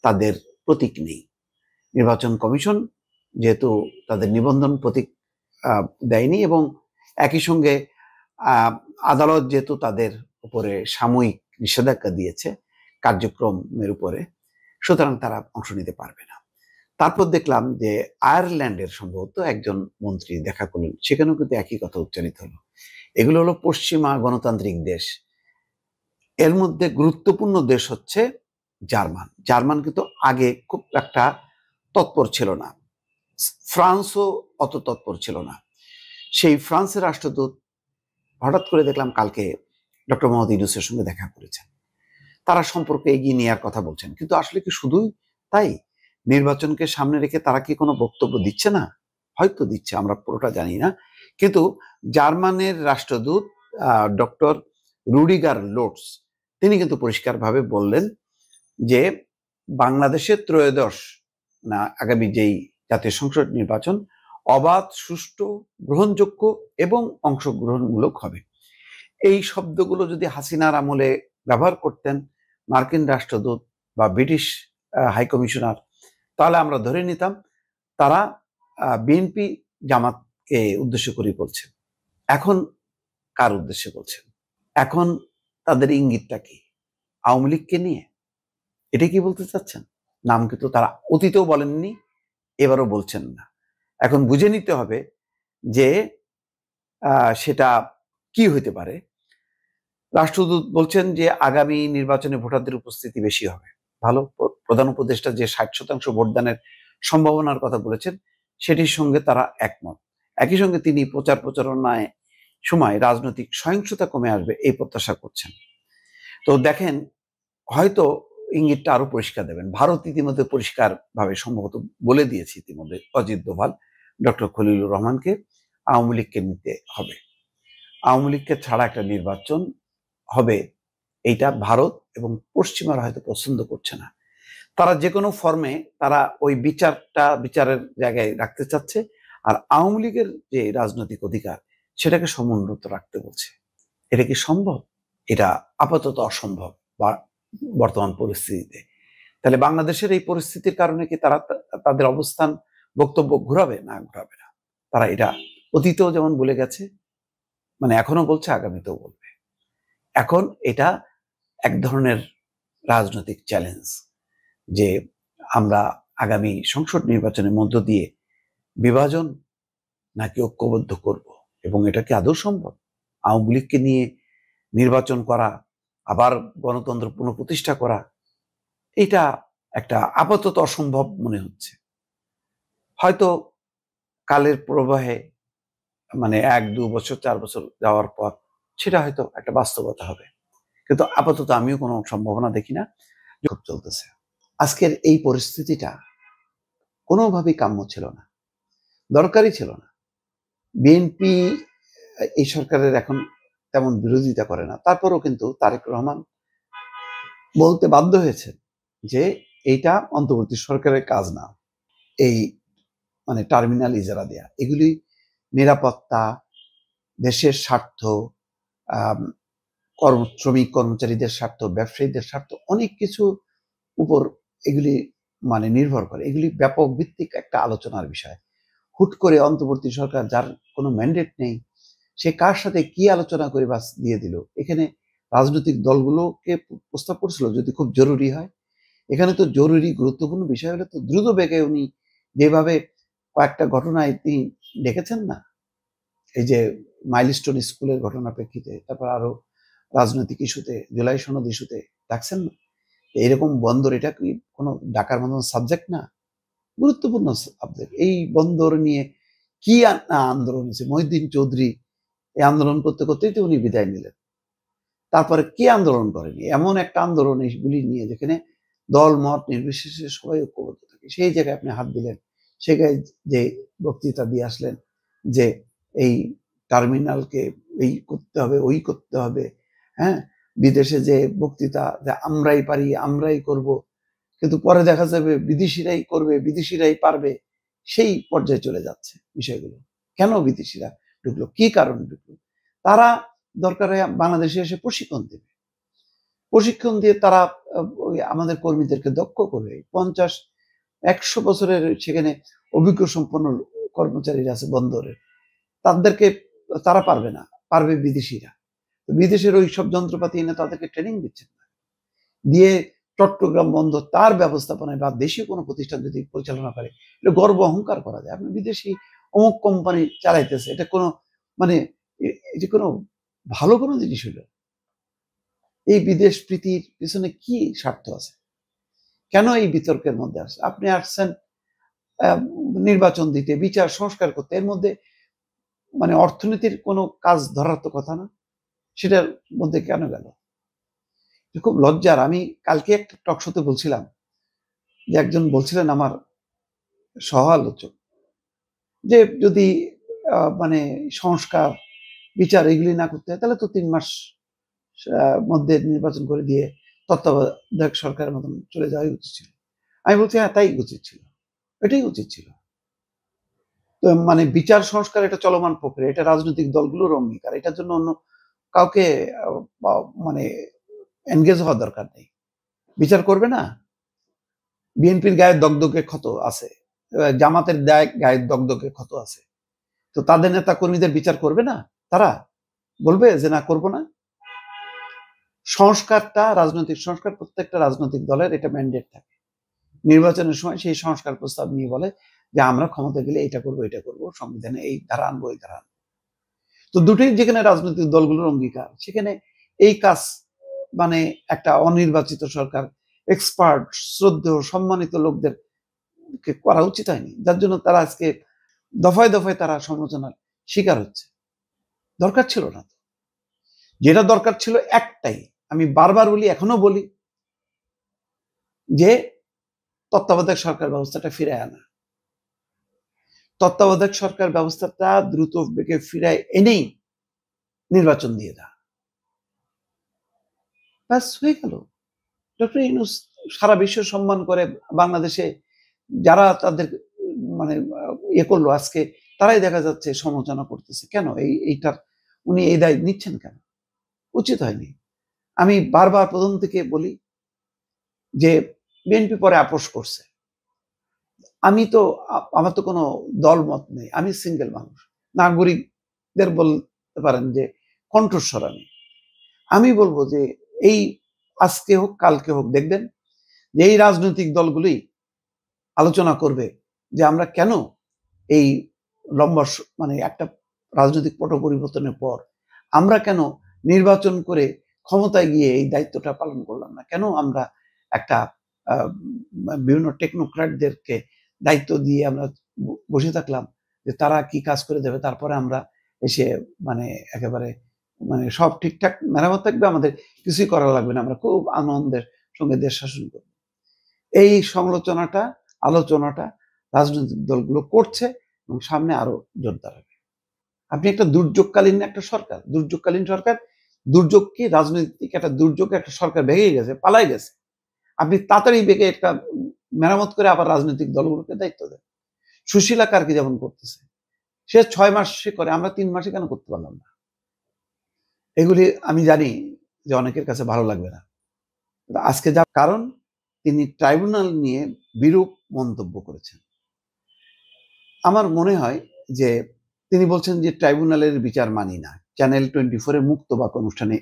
তাদের প্রতীক নেই। নির্বাচন কমিশন যেহেতু তাদের নিবন্ধন প্রতীক দেয়নি, এবং একই সঙ্গে আদালত যেহেতু তাদের উপরে সাময়িক নিষেধাজ্ঞা দিয়েছে কার্যক্রমের উপরে, সুতরাং তারা অংশ নিতে পারবে না। তারপর দেখলাম যে আয়ারল্যান্ডের সম্ভবত একজন মন্ত্রী দেখা করলেন, সেখানেও কিন্তু একই কথা উচ্চারিত হলো। এগুলো হলো পশ্চিমা গণতান্ত্রিক দেশ, এর মধ্যে গুরুত্বপূর্ণ দেশ হচ্ছে জার্মান কিন্তু আগে খুব একটা তৎপর ছিল না, ফ্রান্সও অত তৎপর ছিল না। সেই ফ্রান্সের রাষ্ট্রদূত হঠাৎ করে দেখলাম কালকে ডক্টর মোহাম্মদ ইউনূসের সঙ্গে দেখা করেছেন, তারা সম্পর্কে এগিয়ে নেওয়ার কথা বলছেন। কিন্তু আসলে কি শুধুই তাই? নির্বাচনকে সামনে রেখে তারা কি কোনো বক্তব্য দিচ্ছে না? হয়তো দিচ্ছে, আমরা পুরোটা জানি না। কিন্তু জার্মানের রাষ্ট্রদূত ডক্টর রুডিগার লোটস, তিনি কিন্তু পরিষ্কারভাবে বললেন যে বাংলাদেশের আগামী যেই জাতীয় সংসদ নির্বাচন অবাধ, সুষ্ঠু, গ্রহণযোগ্য এবং অংশগ্রহণমূলক হবে। এই শব্দগুলো যদি হাসিনার আমলে ব্যবহার করতেন মার্কিন রাষ্ট্রদূত বা ব্রিটিশ হাইকমিশনার, তাহলে আমরা ধরে নিতাম তারা বিএনপি জামাতকে উদ্দেশ্য করে বলছেন। এখন কার উদ্দেশ্যে বলছেন? এখন তাদের ইঙ্গিতটা কি? আওয়ামী লীগকে নিয়ে এটা কি বলতে চাচ্ছেন? নাম কিন্তু তারা অতীতেও বলেননি, এবারও বলছেন না। এখন বুঝে নিতে হবে যে সেটা কি হইতে পারে। রাষ্ট্রদূত বলছেন যে আগামী নির্বাচনে ভোটারদের উপস্থিতি বেশি হবে, ভালো। প্রধান উপদেষ্টা যে 60% ভোটদানের সম্ভাবনার কথা বলেছেন, সেটির সঙ্গে তারা একমত। একই সঙ্গে তিনি প্রচারণায় সময় রাজনৈতিক সহিংসতা কমে আসবে এই প্রত্যাশা করছেন। তো দেখেন, হয়তো ইঙ্গিতটা আরো পরিষ্কার দেবেন। ভারত ইতিমধ্যে পরিষ্কারভাবে সম্ভবত বলে দিয়েছে ইতিমধ্যে অজিত দোভাল ডক্টর খলিলুর রহমানকে আওয়ামী লীগকে নিতে হবে, আওয়ামী লীগকে ছাড়া একটা নির্বাচন হবে, এইটা ভারত এবং পশ্চিমারা হয়তো পছন্দ করছে না। তারা যে কোনো ফর্মে তারা ওই বিচারের জায়গায় রাখতে চাচ্ছে, আর আওয়ামী লীগের যে রাজনৈতিক অধিকার সেটাকে সমুন্নত রাখতে বলছে। এটা কি সম্ভব? এটা আপাতত অসম্ভব বর্তমান পরিস্থিতিতে। তাহলে বাংলাদেশের এই পরিস্থিতির কারণে কি তারা তাদের অবস্থান, বক্তব্য ঘুরাবে? না, ঘুরাবে না। তারা এটা অতীতেও যেমন বলে গেছে, মানে এখনো বলছে, আগামীতেও বলবে। এখন এটা এক ধরনের রাজনৈতিক চ্যালেঞ্জ যে আমরা আগামী সংসদ নির্বাচনের মধ্য দিয়ে বিভাজন নাকি ঐক্যবদ্ধ করব, এবং এটা কি আদৌ সম্ভব? আওয়ামী লীগকে নিয়ে নির্বাচন করা, আবার গণতন্ত্র পুনঃপ্রতিষ্ঠা করা, এটা একটা আপাতত অসম্ভব মনে হচ্ছে। হয়তো কালের প্রবাহে, মানে 1-2 বছর 4 বছর যাওয়ার পর সেটা হয়তো একটা বাস্তবতা হবে, কিন্তু আপাতত আমিও কোনো সম্ভাবনা দেখি না। খুব চলতেছে। আজকের এই পরিস্থিতিটা কোনোভাবেই কাম্য ছিল না, দরকারই ছিল না। বিএনপি এই সরকারের এখন তেমন বিরোধিতা করে না, তারপরও কিন্তু তারেক রহমান বলতে বাধ্য হয়েছেন যে এইটা অন্তর্বর্তী সরকারের কাজ না, এই মানে টার্মিনাল ইজারা দেয়া, এগুলি নিরাপত্তা, দেশের স্বার্থ, শ্রমিক কর্মচারীদের স্বার্থ, ব্যবসায়ীদের স্বার্থ, অনেক কিছু উপর এগুলি মানে নির্ভর করে। এগুলি ব্যাপক ভিত্তিক একটা আলোচনার বিষয়। হুট করে অন্তর্বর্তী সরকার, যার কোনো ম্যান্ডেট নেই, সে কার সাথে কি আলোচনা করে বাস দিয়ে দিল। এখানে রাজনৈতিক দলগুলোকে প্রস্তাব করছিল যদি খুব জরুরি হয়। এখানে তো জরুরি গুরুত্বপূর্ণ বিষয় হলে তো দ্রুত বেগে উনি যেভাবে কয়েকটা ঘটনায় তিনি দেখেছেন না, এই যে মাইলস্টোন স্কুলের ঘটনার প্রেক্ষিতে, তারপর আরো রাজনৈতিক ইস্যুতে, জুলাই সনদ ইস্যুতে ডাকছেন না। এরকম বন্দর, এটা কি কোনো ডাকার মতন সাবজেক্ট না? গুরুত্বপূর্ণ সাবজেক্ট। এই বন্দর নিয়ে কি আন্দোলন হয়েছে, মহিউদ্দিন চৌধুরী এই আন্দোলন করতে করতেই তো উনি বিদায় নিলেন। তারপরে কি আন্দোলন করেনি? এমন একটা আন্দোলন এইগুলি নিয়ে যেখানে দল মত নির্বিশেষে সবাই ঐক্যবদ্ধ থাকে, সেই জায়গায় আপনি হাত দিলেন। সেখানে যে বক্তৃতা দিয়ে আসলেন যে এই টার্মিনালকে এই করতে হবে, ওই করতে হবে, হ্যাঁ, বিদেশে যে বক্তৃতা যে আমরাই পারি, আমরাই করব, কিন্তু পরে দেখা যাবে বিদেশিরাই করবে, বিদেশিরাই পারবে, সেই পর্যায়ে চলে যাচ্ছে বিষয়গুলো। কেন বিদেশিরা ঢুকলো, কি কারণে ঢুকলো? তারা দরকারে বাংলাদেশে এসে প্রশিক্ষণ দেবে, প্রশিক্ষণ দিয়ে তারা আমাদের কর্মীদেরকে দক্ষ করবে। 50-100 বছরের সেখানে অভিজ্ঞ সম্পন্ন কর্মচারীরা আছে বন্দরের, তাদেরকে তারা পারবে না, পারবে বিদেশিরা। বিদেশের ওই সব যন্ত্রপাতি এনে তাদেরকে ট্রেনিং দিচ্ছেন না, দিয়ে চট্টগ্রাম বন্দর তার ব্যবস্থাপনায় বা দেশীয় কোনো প্রতিষ্ঠান যদি পরিচালনা করে, এটা গর্ব অহংকার করা যায়। আপনি বিদেশি অমুক কোম্পানি চালাইতেছে, এটা কোনো মানে এটি কোনো ভালো কোনো জিনিস হলো? এই বিদেশ প্রীতির পিছনে কি স্বার্থ আছে? কেন এই বিতর্কের মধ্যে আসছে? আপনি আসছেন নির্বাচন দিতে, বিচার সংস্কার করতে, এর মধ্যে মানে অর্থনীতির কোনো কাজ ধরার তো কথা না, সেটার মধ্যে কেন গেল? খুব লজ্জার। আমি কালকে একটা টকশোতে বলছিলাম যে একজন বলছিলেন আমার সহ আলোচক যে যদি মানে সংস্কার বিচার এগুলি না করতে হয় তাহলে তো 3 মাস মধ্যে নির্বাচন করে দিয়ে তত্ত্বাবধায়ক সরকারের মতন চলে যাওয়াই উচিত ছিল। আমি বলছি হ্যাঁ, তাই উচিত ছিল, এটাই উচিত ছিল। তো মানে বিচার সংস্কার এটা চলমান প্রক্রিয়া, এটা রাজনৈতিক দলগুলোর অঙ্গীকার, এটার জন্য অন্য কাউকে মানে এনগেজ হওয়ার দরকার নেই। বিচার করবে না? বিএনপির গায়ে দগদগে ক্ষত আছে, জামাতের গায়ে দগদগে ক্ষত আছে, তো তাদের নেতা কর্মীদের বিচার করবে না? তারা বলবে যে না, করবো না? সংস্কারটা, রাজনৈতিক সংস্কার, প্রত্যেকটা রাজনৈতিক দলের এটা ম্যান্ডেট থাকে। নির্বাচনের সময় সেই সংস্কার প্রস্তাব নিয়ে বলে যে আমরা ক্ষমতা গেলে এটা করবো, এটা করবো, সংবিধানে এই ধারা আনবো, এই ধারা আনবো। তো দুটোই যেখানে রাজনৈতিক দলগুলোর অঙ্গীকার, সেখানে এই কাজ মানে একটা অনির্বাচিত সরকার, এক্সপার্ট, শ্রদ্ধেয়, সম্মানিত লোকদের করা উচিত হয়নি, যার জন্য তারা আজকে দফায় দফায় তারা সমালোচনার শিকার হচ্ছে। দরকার ছিল না তো। যেটা দরকার ছিল একটাই, আমি বারবার বলি, এখনো বলি, যে তত্ত্বাবধায়ক সরকার ব্যবস্থাটা ফিরে আনা। তত্ত্বাবধায়ক সরকার ব্যবস্থাটা দ্রুত বেগে ফিরায় এনেই নির্বাচন দিয়ে দেওয়া, ব্যাস হয়ে গেল। ডক্টর ইউনূস সারা বিশ্ব সম্মান করে, বাংলাদেশে যারা তাদের মানে ইয়ে করলো আজকে, তারাই দেখা যাচ্ছে সমালোচনা করতেছে। কেন এইটার উনি এই দায় নিচ্ছেন কেন? উচিত হয়নি। আমি বারবার প্রথম থেকে বলি যে বিএনপি পরে আপোষ করছে, আমি তো আমার তো কোনো দল মত নেই, আমি সিঙ্গেল মানুষ, নাগরিকদের বলতে পারেন যে কণ্ঠস্বর আমি বলবো যে এই আজকে হোক কালকে হোক দেখবেন যে এই রাজনৈতিক দলগুলি আলোচনা করবে যে আমরা কেন এই লম্বা মানে একটা রাজনৈতিক পট পরিবর্তনের পর আমরা কেন নির্বাচন করে ক্ষমতায় গিয়ে এই দায়িত্বটা পালন করলাম না, কেন আমরা একটা বিভিন্ন টেকনোক্র্যাটদেরকে দায়িত্ব দিয়ে আমরা বসে থাকলাম যে তারা কি কাজ করে দেবে, তারপরে আমরা এসে মানে একেবারে মানে সব ঠিকঠাক মেরামত থাকবে, আমাদের কিছুই করা লাগবে না, আমরা খুব আনন্দের সঙ্গে দেশ শাসন করব। এই সমালোচনাটা আলোচনাটা রাজনৈতিক দলগুলো করছে এবং সামনে আরো জোরদার হবে। আপনি একটা দুর্যোগকালীন একটা সরকার, দুর্যোগকালীন সরকার, দুর্যোগ কি রাজনৈতিক একটা দুর্যোগ, একটা সরকার ভেঙে গেছে, পালাই গেছে, আপনি তাড়াতাড়ি বেগে একটা মেরামত করে আবার রাজনৈতিক দলগুলোকে দায়িত্ব দেন। সুশীলা কার্কি যেমন করতেছে, সে 6 মাসে করে, আমরা 3 মাসে কেন করতে পারলাম না? এগুলি আমি জানি যে অনেকের কাছে ভালো লাগবে না, আজকে যা কারণ তিনি ট্রাইব্যুনাল নিয়ে বিরূপ মন্তব্য করেছেন। আমার মনে হয় যে তিনি বলছেন যে ট্রাইব্যুনালের বিচার মানি না, চ্যানেল 24 এর মুক্ত বাক অনুষ্ঠানে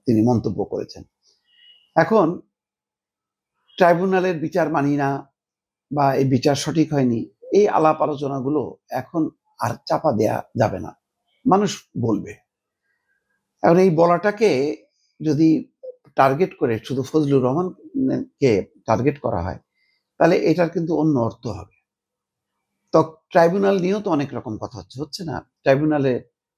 তিনি মন্তব্য করেছেন। এখন ট্রাইব্যুনালের বিচার মানি না বা এই বিচার সঠিক হয়নি, এই আলাপ আলোচনাগুলো এখন আর চাপা দেয়া যাবে না, মানুষ বলবে। এখন এই বলাটাকে যদি টার্গেট করে শুধু ফজলুর রহমানকে টার্গেট করা হয় তাহলে এটার কিন্তু অন্য অর্থ হবে। তো ট্রাইব্যুনাল নিয়েও তো অনেক রকম কথা হচ্ছে না? ট্রাইব্যুনালে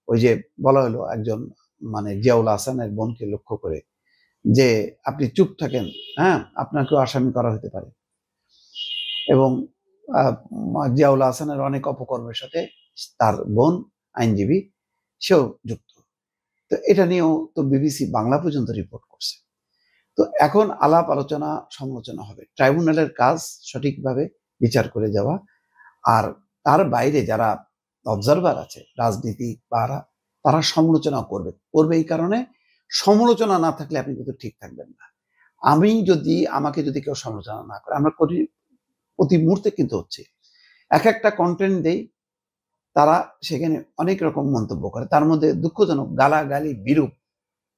ওই যে বলা হলো একজন মানে জিয়াউল হাসানের বোনকে লক্ষ্য করে যে আপনি চুপ থাকেন, হ্যাঁ আপনাকেও আসামি করা হতে পারে, এবং জিয়াউল হাসানের অনেক অপকর্মের সাথে তার বোন আইনজীবী সেও যুক্ত। তো এটা নিয়েও তো বিবিসি বাংলা পর্যন্ত রিপোর্ট করছে। তো এখন আলাপ আলোচনা সমালোচনা হবে, ট্রাইব্যুনালের কাজ সঠিকভাবে বিচার করে যাওয়া, আর তার বাইরে যারা অবজারভার আছে রাজনীতি তারা সমালোচনা করবে। এই কারণে সমালোচনা না থাকলে আপনি কিন্তু ঠিক থাকবেন না। আমাকে যদি কেউ সমালোচনা না করে, আমরা প্রতি মুহূর্তে কিন্তু হচ্ছে এক একটা কন্টেন্ট দেই, তারা সেখানে অনেক রকম মন্তব্য করে, তার মধ্যে দুঃখজনক গালাগালি বিরূপ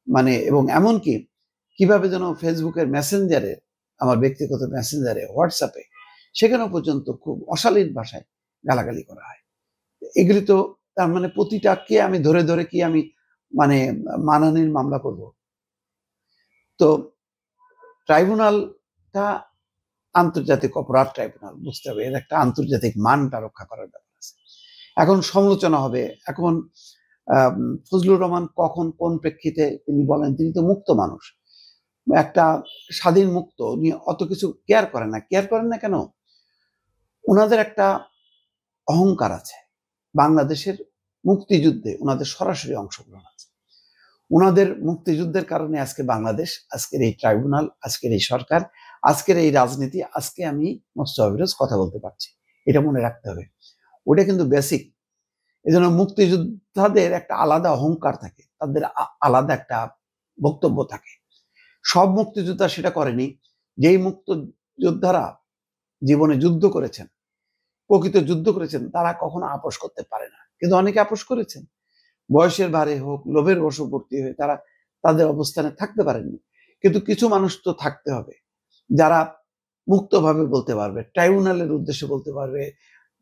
মানে, এবং এমনকি কিভাবে যেন ফেসবুকের মেসেঞ্জারে, আমার ব্যক্তিগত মেসেঞ্জারে, হোয়াটসঅ্যাপে, সেখানেও পর্যন্ত খুব অশালীন ভাষায় গালাগালি করা হয়। এগুলি তো তার মানে প্রতিটাকে আমি ধরে ধরে কি আমি মানে মানহানির মামলা করব? তো ট্রাইব্যুনালটা আন্তর্জাতিক অপরাধ ট্রাইব্যুনাল, বুঝতে হবে এর একটা আন্তর্জাতিক মানটা রক্ষা করার ব্যাপার আছে। এখন সমালোচনা হবে। এখন ফজলুর রহমান কখন কোন প্রেক্ষিতে তিনি বলেন, তিনি তো মুক্ত মানুষ, একটা স্বাধীন মুক্ত নিয়ে অত কিছু কেয়ার করেন না কেন? ওনাদের একটা অহংকার আছে, বাংলাদেশের মুক্তিযুদ্ধে ওনাদের সরাসরি অংশগ্রহণ আছে, ওনাদের মুক্তিযুদ্ধের কারণে আজকে বাংলাদেশ, আজকের এই ট্রাইব্যুনাল, আজকের এই সরকার, আজকের এই রাজনীতি, আজকে আমি মোস্তফা কথা বলতে পারছি, এটা মনে রাখতে হবে। ওটা কিন্তু বেসিক। এই জন্য মুক্তিযোদ্ধাদের একটা আলাদা অহংকার থাকে, তাদের আলাদা একটা বক্তব্য থাকে। সব মুক্তিযোদ্ধা সেটা করেনি। যেই মুক্তিযোদ্ধারা জীবনে যুদ্ধ করেছেন, প্রকৃত যুদ্ধ করেছেন, তারা কখনো আপোষ করতে পারে না, কিন্তু অনেকে আপোষ করেছেন, বয়সের ভারে হোক, লোভের বশবর্তী হয়ে তারা তাদের অবস্থানে থাকতে পারেননি। কিন্তু কিছু মানুষ তো থাকতে হবে যারা মুক্তভাবে বলতে পারবে, ট্রাইব্যুনালের উদ্দেশ্যে বলতে পারবে,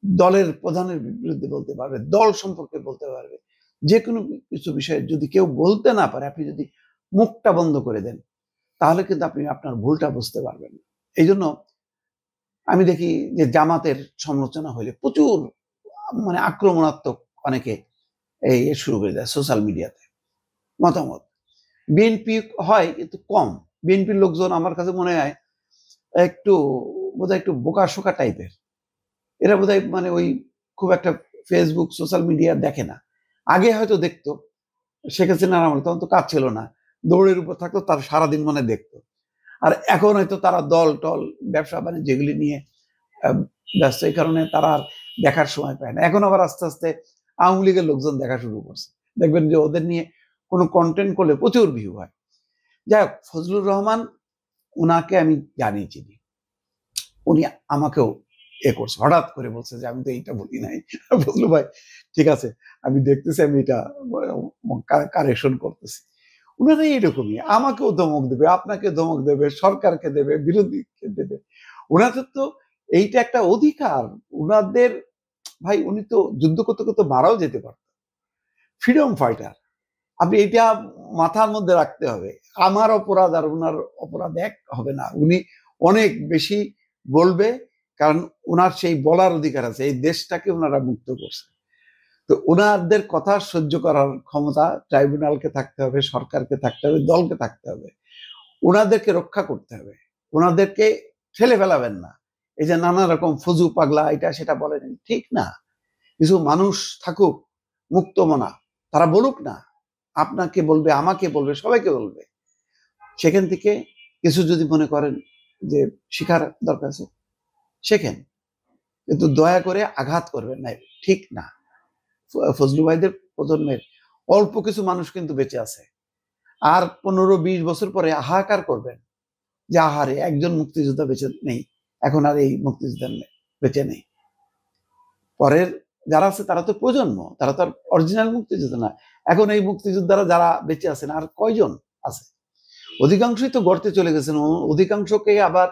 দলের প্রধানের বিরুদ্ধে বলতে পারবে, দল সম্পর্কে বলতে পারবে, যে কোনো কিছু বিষয়ে যদি কেউ বলতে না পারে, আপনি যদি মুখটা বন্ধ করে দেন, তাহলে কিন্তু আপনি আপনার ভুলটা বুঝতে পারবেন না। এই জন্য আমি দেখি যে জামাতের সমালোচনা হলে প্রচুর মানে আক্রমণাত্মক অনেকে এই শুরু করে দেয় সোশ্যাল মিডিয়াতে মতামত। বিএনপি হয় কিন্তু কম, বিএনপির লোকজন আমার কাছে মনে হয় একটু বোধহয় একটু বোকা শোকা টাইপের, এরা বোধহয় মানে ওই খুব একটা ফেসবুক সোশ্যাল মিডিয়া দেখে না। আগে হয়তো দেখতো, শেখ হাসিনার আমলে তখন তো কাজ ছিল না, দৌড়ের উপর থাকতো, তার সারাদিন মনে দেখতো। আর এখন হয়তো তারা দল টল ব্যবসা বাণিজ্য যেগুলি নিয়ে ব্যস্ত, এই কারণে তারা আর দেখার সময় পায় না। এখন আবার আস্তে আস্তে আওয়ামী লীগের লোকজন দেখা শুরু করছে, দেখবেন যে ওদের নিয়ে কোনো কন্টেন্ট করলে প্রচুর ভিউ হয়। যাই হোক, ফজলুর রহমান, ওনাকে আমি জানি, চিনি, উনি আমাকেও করছে, হঠাৎ করে বলছে যে আমি তো এইটা বলি নাই। ফজলু ভাই ঠিক আছে, আমি দেখতেছি, আমি এটা কারেকশন করতেছি। ওনারা এইরকমই, আমাকেও ধমক দেবে, আপনাকে ধমক দেবে, সরকারকে দেবে, বিরোধীকে দেবে। ওনাদের তো এইটা একটা অধিকার ওনাদের। ভাই উনি তো যুদ্ধ করতে করতে মারাও যেতে পারত, ফ্রিডম ফাইটার। আপনি এটা মাথার মধ্যে রাখতে হবে। আমার অপরাধ আর ওনার অপরাধ এক হবে না, উনি অনেক বেশি বলবে, কারণ ওনার সেই বলার অধিকার আছে। এই দেশটাকে ওনারা মুক্ত করছে, তো ওনাদের কথা সহ্য করার ক্ষমতা ট্রাইব্যুনালকে থাকতে হবে, সরকারকে থাকতে হবে, দলকে থাকতে হবে। ওনাদেরকে রক্ষা করতে হবে, ওনাদেরকে ঠেলে ফেলাবেন না। এই যে নানা রকম ফজু পাগলা এটা সেটা বলেন, ঠিক না। কিছু মানুষ থাকুক মুক্ত মনা, তারা বলুক না, আপনাকে বলবে, আমাকে বলবে, সবাইকে বলবে। সেখান থেকে কিছু যদি মনে করেন যে শিখার দরকার আছে, শেখেন, কিন্তু দয়া করে আঘাত করবেন না, ঠিক না। ফজলু ভাইদের প্রজন্মের অল্প কিছু মানুষ কিন্তু বেঁচে আছে, আর 15-20 বছর পরে হাহাকার করবেন যে আহারে একজন মুক্তিযোদ্ধা বেঁচে নেই, এখন আর এই মুক্তিযোদ্ধা বেঁচে নেই। পরের যারা আছে তারা তো প্রজন্ম, তারা তো আর অরিজিনাল মুক্তিযোদ্ধা না। এখন এই মুক্তিযোদ্ধারা যারা বেঁচে আছেন আর কয়জন আছে? অধিকাংশই তো গর্তে চলে গেছেন। অধিকাংশকে আবার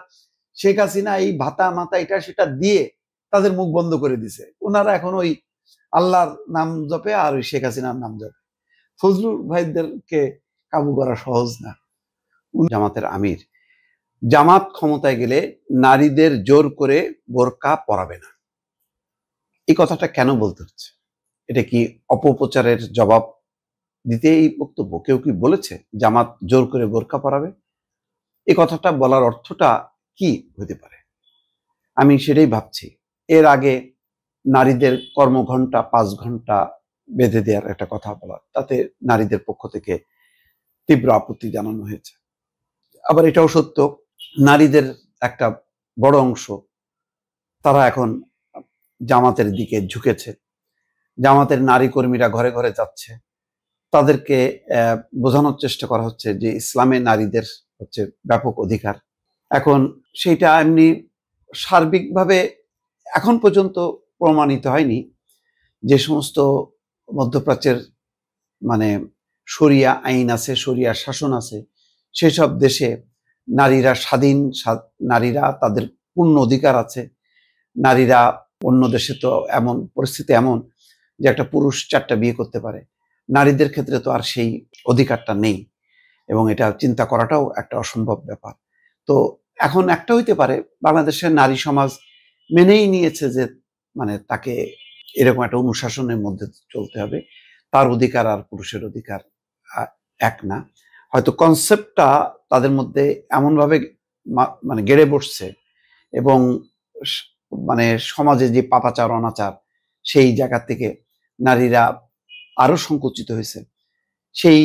শেখ হাসিনা এই ভাতা মাতা এটা সেটা দিয়ে তাদের মুখ বন্ধ করে দিছে। ওনারা এখন ওই আল্লাহর নাম জপে আর ওই শেখ হাসিনার নাম জপে। ফজলু ভাইদেরকে কাবু করা সহজ না। জামাতের আমির, জামাত ক্ষমতায় গেলে নারীদের জোর করে বোরকা পরাবে না, এই কথাটা কেন বলতে হচ্ছে? এটা কি অপপ্রচারের জবাব দিতে এই বক্তব্য? কেউ কি বলেছে জামাত জোর করে বোরকা পরাবে? এই কথাটা বলার অর্থটা কি হতে পারে? আমি সেটাই ভাবছি। এর আগে নারীদের কর্মঘণ্টা 5 ঘন্টা বেঁধে দেওয়ার একটা কথা বলা, তাতে নারীদের পক্ষ থেকে তীব্র আপত্তি জানানো হয়েছে। আবার এটাও সত্য, নারীদের একটা বড় অংশ তারা এখন জামাতের দিকে ঝুঁকেছে। জামাতের নারী কর্মীরা ঘরে ঘরে যাচ্ছে, তাদেরকে বোঝানোর চেষ্টা করা হচ্ছে যে ইসলামে নারীদের হচ্ছে ব্যাপক অধিকার। এখন সেইটা এমনি সার্বিকভাবে এখন পর্যন্ত প্রমাণিত হয়নি। যে সমস্ত মধ্যপ্রাচ্যের মানে শরিয়া আইন আছে, শরিয়া শাসন আছে, সেসব দেশে নারীরা স্বাধীন, নারীরা তাদের পূর্ণ অধিকার আছে। নারীরা অন্য দেশে তো এমন পরিস্থিতি এমন যে একটা পুরুষ 4টা বিয়ে করতে পারে, নারীদের ক্ষেত্রে তো আর সেই অধিকারটা নেই, এবং এটা চিন্তা করাটাও একটা অসম্ভব ব্যাপার। তো এখন একটা হইতে পারে বাংলাদেশের নারী সমাজ মেনেই নিয়েছে যে মানে তাকে এরকম একটা অনুশাসনের মধ্যে চলতে হবে, তার অধিকার আর পুরুষের অধিকার এক না। হয়তো কনসেপ্টটা তাদের মধ্যে এমনভাবে মানে গেড়ে বসছে, এবং মানে সমাজে যে পাপাচার অনাচার সেই জায়গা থেকে নারীরা আরো সংকুচিত হয়েছে, সেই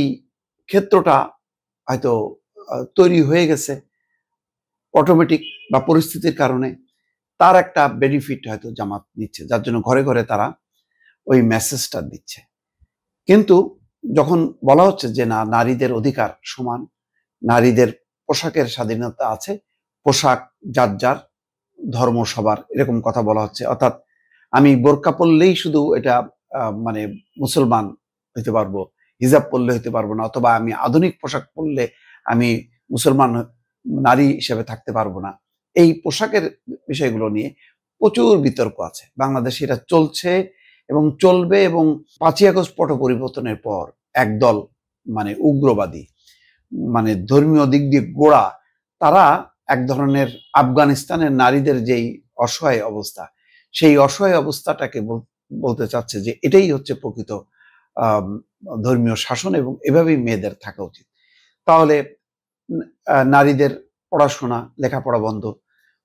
ক্ষেত্রটা হয়তো তৈরি হয়ে গেছে অটোমেটিক বা পরিস্থিতির কারণে। তার একটা বেনিফিট হয়তো জামাত নিচ্ছে, যার জন্য ঘরে ঘরে তারা ওই মেসেজটা দিচ্ছে। কিন্তু যখন বলা হচ্ছে যে না, নারীদের অধিকার সমান, নারীদের পোশাকের স্বাধীনতা আছে, পোশাক যার যার, ধর্ম সবার, এরকম কথা বলা হচ্ছে। অর্থাৎ আমি বোরকা পরলেই শুধু এটা মানে মুসলমান হইতে পারবো, হিজাব পরলে হইতে পারবো না, অথবা আমি আধুনিক পোশাক পরলে আমি মুসলমান নারী হিসেবে থাকতে পারবো না। এই পোশাকের বিষয়গুলো নিয়ে প্রচুর বিতর্ক আছে বাংলাদেশে, এটা চলছে এবং চলবে। এবং 5ই আগস্ট পট পরিবর্তনের পর একদল মানে উগ্রবাদী, মানে ধর্মীয় দিক দিয়ে গোড়া, তারা এক ধরনের আফগানিস্তানের নারীদের যেই অসহায় অবস্থা, সেই অসহায় অবস্থাটাকে বলতে চাচ্ছে যে এটাই হচ্ছে প্রকৃত ধর্মীয় শাসন, এবং এভাবেই মেয়েদের থাকা উচিত। তাহলে নারীদের পড়াশোনা লেখাপড়া বন্ধ,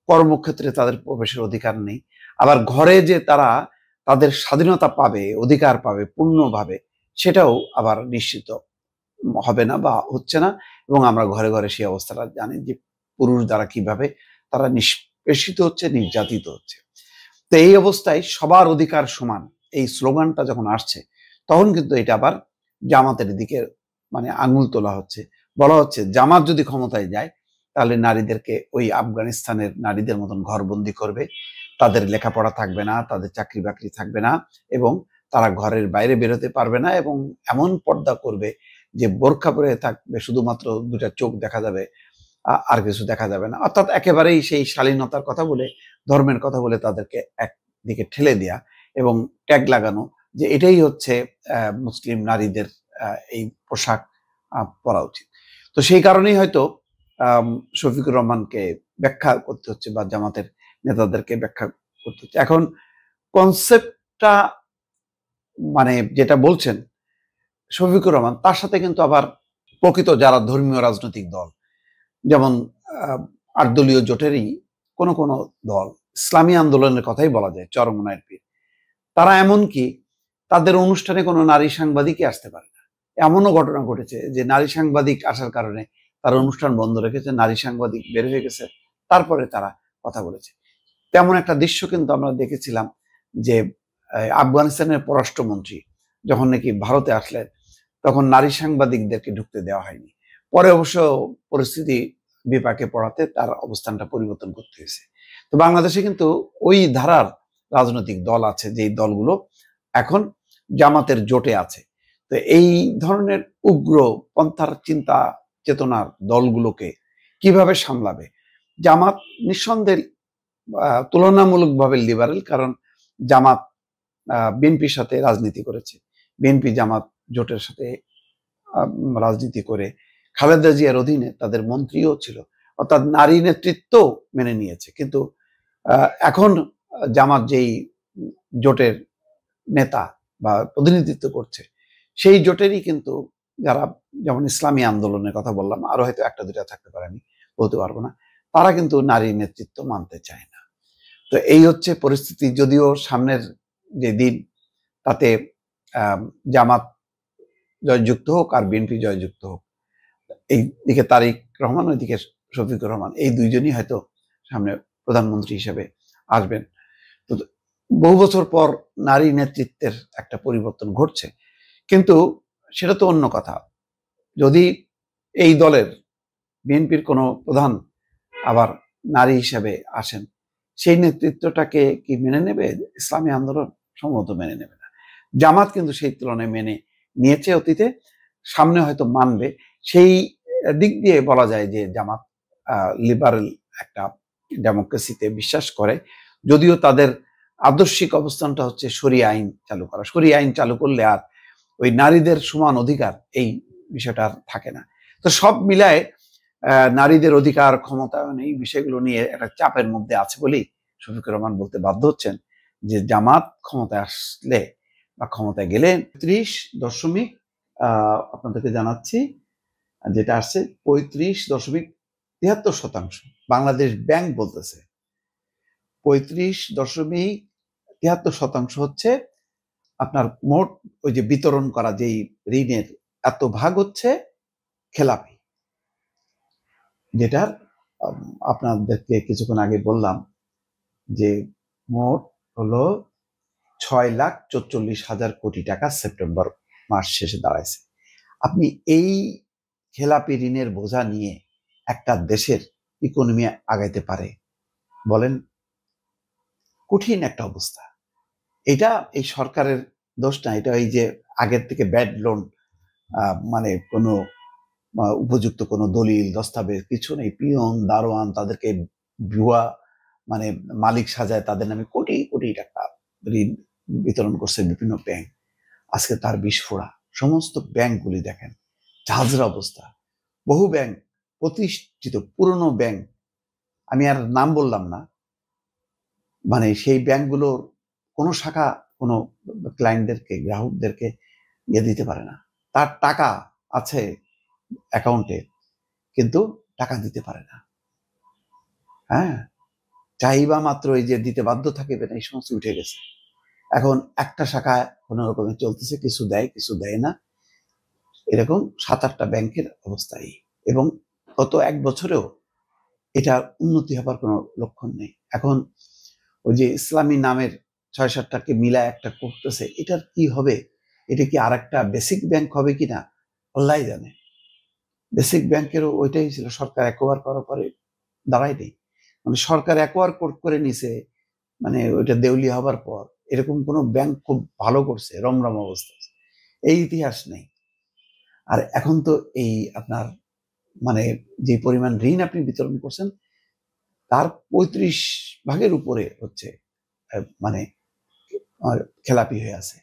কর্মক্ষেত্রে তাদের প্রবেশের অধিকার নেই, আবার ঘরে যে তারা তাদের স্বাধীনতা পাবে, অধিকার পাবে পূর্ণভাবে, সেটাও আবার নিশ্চিত হবে না বা হচ্ছে না। এবং আমরা ঘরে ঘরে সেই অবস্থাটা জানি যে পুরুষ দ্বারা কিভাবে তারা নিষ্পেষিত হচ্ছে, নির্যাতিত হচ্ছে। তো এই অবস্থায় সবার অধিকার সমান এই স্লোগানটা যখন আসছে, তখন কিন্তু এটা আবার জামাতের দিকে মানে আঙুল তোলা হচ্ছে। বলা হচ্ছে জামাত যদি ক্ষমতায় যায় তাহলে নারীদেরকে ওই আফগানিস্তানের নারীদের মতন ঘরবন্দি করবে, তাদের লেখাপড়া থাকবে না, তাদের চাকরি বাকরি থাকবে না, এবং তারা ঘরের বাইরে বেরোতে পারবে না, এবং এমন পর্দা করবে যে বোরকা পরে থাকবে, শুধুমাত্র দুটা চোখ দেখা যাবে, আর কিছু দেখা যাবে না। অর্থাৎ একেবারেই সেই শালীনতার কথা বলে, ধর্মের কথা বলে তাদেরকে একদিকে ঠেলে দেয়া এবং ট্যাগ লাগানো যে এটাই হচ্ছে মুসলিম নারীদের এই পোশাক পরা উচিত। তো সেই কারণেই হয়তো শফিকুর রহমানকে ব্যাখ্যা করতে হচ্ছে বা জামাতের নেতাদেরকে ব্যাখ্যা করতে হচ্ছে। এখন কনসেপ্টটা মানে যেটা বলছেন শফিকুর রহমান, তার সাথে কিন্তু আবার প্রকৃত যারা ধর্মীয় রাজনৈতিক দল, যেমন 8 দলীয় জোটেরই কোন কোন দল, ইসলামী আন্দোলনের কথাই বলা যায়, চরমনায়ের পীর, তারা এমনকি তাদের অনুষ্ঠানে কোনো নারী সাংবাদিকই আসতে পারে না। এমনও ঘটনা ঘটেছে যে নারী সাংবাদিক আসার কারণে তারা অনুষ্ঠান বন্ধ রেখেছে, নারী সাংবাদিক বের হয়ে গেছে, তারপরে তারা কথা বলেছে। তেমন একটা দৃশ্য কিন্তু আমরা দেখেছিলাম যে আফগানিস্তানের পররাষ্ট্রমন্ত্রী যখন নাকি ভারতে আসলেন, তখন নারী সাংবাদিকদেরকে ঢুকতে দেওয়া হয়নি। পরে অবশ্য পরিস্থিতি বিপাকে পড়াতে তার অবস্থানটা পরিবর্তন করতে হয়েছে। তো বাংলাদেশে কিন্তু ওই ধারার রাজনৈতিক দল আছে, যেই দলগুলো এখন জামাতের জোটে আছে। তো এই ধরনের উগ্র পন্থার চিন্তা চেতনার দলগুলোকে কিভাবে সামলাবে? জামাত নিঃসন্দেহে তুলনামূলকভাবে লিবারেল, কারণ জামাত বিএনপির সাথে রাজনীতি করেছে, বিএনপি জামাত জোটের সাথে রাজনীতি করে খালেদা জিয়ার অধীনে তাদের মন্ত্রীও ছিল, অর্থাৎ নারী নেতৃত্ব মেনে নিয়েছে। কিন্তু এখন জামাত যেই জোটের নেতা বা প্রতিনিধিত্ব করছে, সেই জোটেরই কিন্তু যারা, যেমন ইসলামী আন্দোলনের কথা বললাম, আরো হয়তো একটা দুটা থাকতে পারে, আমি বলতে পারবো না, তারা কিন্তু নারী নেতৃত্ব মানতে চায় না। তো এই হচ্ছে পরিস্থিতি। যদিও সামনের যে দিন, তাতে জামাত জয়যুক্ত হোক আর বিএনপি জয়যুক্ত হোক, এই দিকে তারেক রহমান, ওইদিকে শফিকুর রহমান, এই দুইজনই হয়তো সামনে প্রধানমন্ত্রী হিসেবে আসবেন। তো বহু বছর পর নারী নেতৃত্বের একটা পরিবর্তন ঘটছে, কিন্তু সেটা তো অন্য কথা। যদি এই দলের বিএনপির কোনো প্রধান আবার নারী হিসেবে আসেন, সেই নেতৃত্বটাকে কি মেনে নেবে ইসলামী আন্দোলন? সম্ভবত মেনে নেবে না। জামাত কিন্তু সেই তুলনায় মেনে নিয়েছে অতীতে, সামনে হয়তো মানবে। সেই দিক দিয়ে বলা যায় যে জামাত লিবারেল একটা ডেমোক্রেসিতে বিশ্বাস করে, যদিও তাদের আদর্শিক অবস্থানটা হচ্ছে শরিয়া আইন চালু করা। শরিয়া আইন চালু করলে আর ওই নারীদের সমান অধিকার, এই বিষয়টা আর থাকে না। তো সব মিলায় নারীদের অধিকার, ক্ষমতায়ন, এই বিষয়গুলো নিয়ে একটা চাপের মধ্যে আছে বলেই শফিকুর রহমান বলতে বাধ্য হচ্ছেন যে জামাত ক্ষমতায় আসলে বা ক্ষমতায় গেলে 35 আপনাদেরকে জানাচ্ছি যেটা আসছে 35.73%। বাংলাদেশ ব্যাংক বলতেছে 35.73% হচ্ছে আপনার মোট ওই যে বিতরণ করা যেই ঋণের এত ভাগ হচ্ছে খেলাপি, যেটার আপনাদেরকে কিছুক্ষণ আগে বললাম যে মোট হলো 6,44,000 কোটি টাকা সেপ্টেম্বর মাস শেষে দাঁড়াইছে। আপনি এই খেলাপি ঋণের বোঝা নিয়ে একটা দেশের ইকোনমি আগাইতে পারে বলেন? কঠিন একটা অবস্থা। এটা এই সরকারের দোষ না, এটা এই যে আগের থেকে ব্যাড লোন, মানে কোনো উপযুক্ত কোনো দলিল দস্তাবেজ কিছু নেই, পিয়ন দারোয়ান তাদেরকে ভুয়া মানে মালিক সাজায়, তাদের নামে কোটি কোটি টাকা ঋণ বিতরণ করছে বিভিন্ন ব্যাংক। আজকে তার বিস্ফোরা। সমস্ত ব্যাংকগুলি দেখেন ঝাঁঝরা অবস্থা। বহু ব্যাংক, প্রতিষ্ঠিত পুরনো ব্যাংক, আমি আর নাম বললাম না, মানে সেই ব্যাংকগুলোর কোনো শাখা কোনো ক্লায়েন্টদেরকে, গ্রাহকদেরকে দিতে পারে না। তার টাকা আছে অ্যাকাউন্টে, কিন্তু টাকা দিতে পারে না। হ্যাঁ, চাইবা মাত্র এই যে দিতে বাধ্য থাকিবেন, এই সমস্ত উঠে গেছে। এখন একটা শাখা কোনো রকমে চলতেছে, কিছু দেয় কিছু দেয় না, এরকম 7-8টা ব্যাংকের অবস্থায়। এবং গত 1 বছরেও এটা উন্নতি হবার কোনো লক্ষণ নেই। এখন ওই যে ইসলামী নামের 6-7টাকে মিলায় একটা করতেছে, এটার কি হবে? এটা কি আর একটা বেসিক ব্যাংক হবে কিনা আল্লাহ জানে। বেসিক ব্যাংকেরও ওইটাই ছিল, সরকার অ্যাকোয়ার করার পরে দাঁড়ায় নেই, মানে সরকার অ্যাকোয়ার করে নিছে মানে ওইটা দেউলিয়া হবার পর এরকম কোনো ব্যাংক খুব ভালো করছে রমরম অবস্থায়, এই ইতিহাস নেই। আর এখন তো এই আপনার মানে যে পরিমাণ ঋণ আপনি বিতরণ করছেন তার 35% উপরে হচ্ছে মানে খেলাপি হয়ে আছে।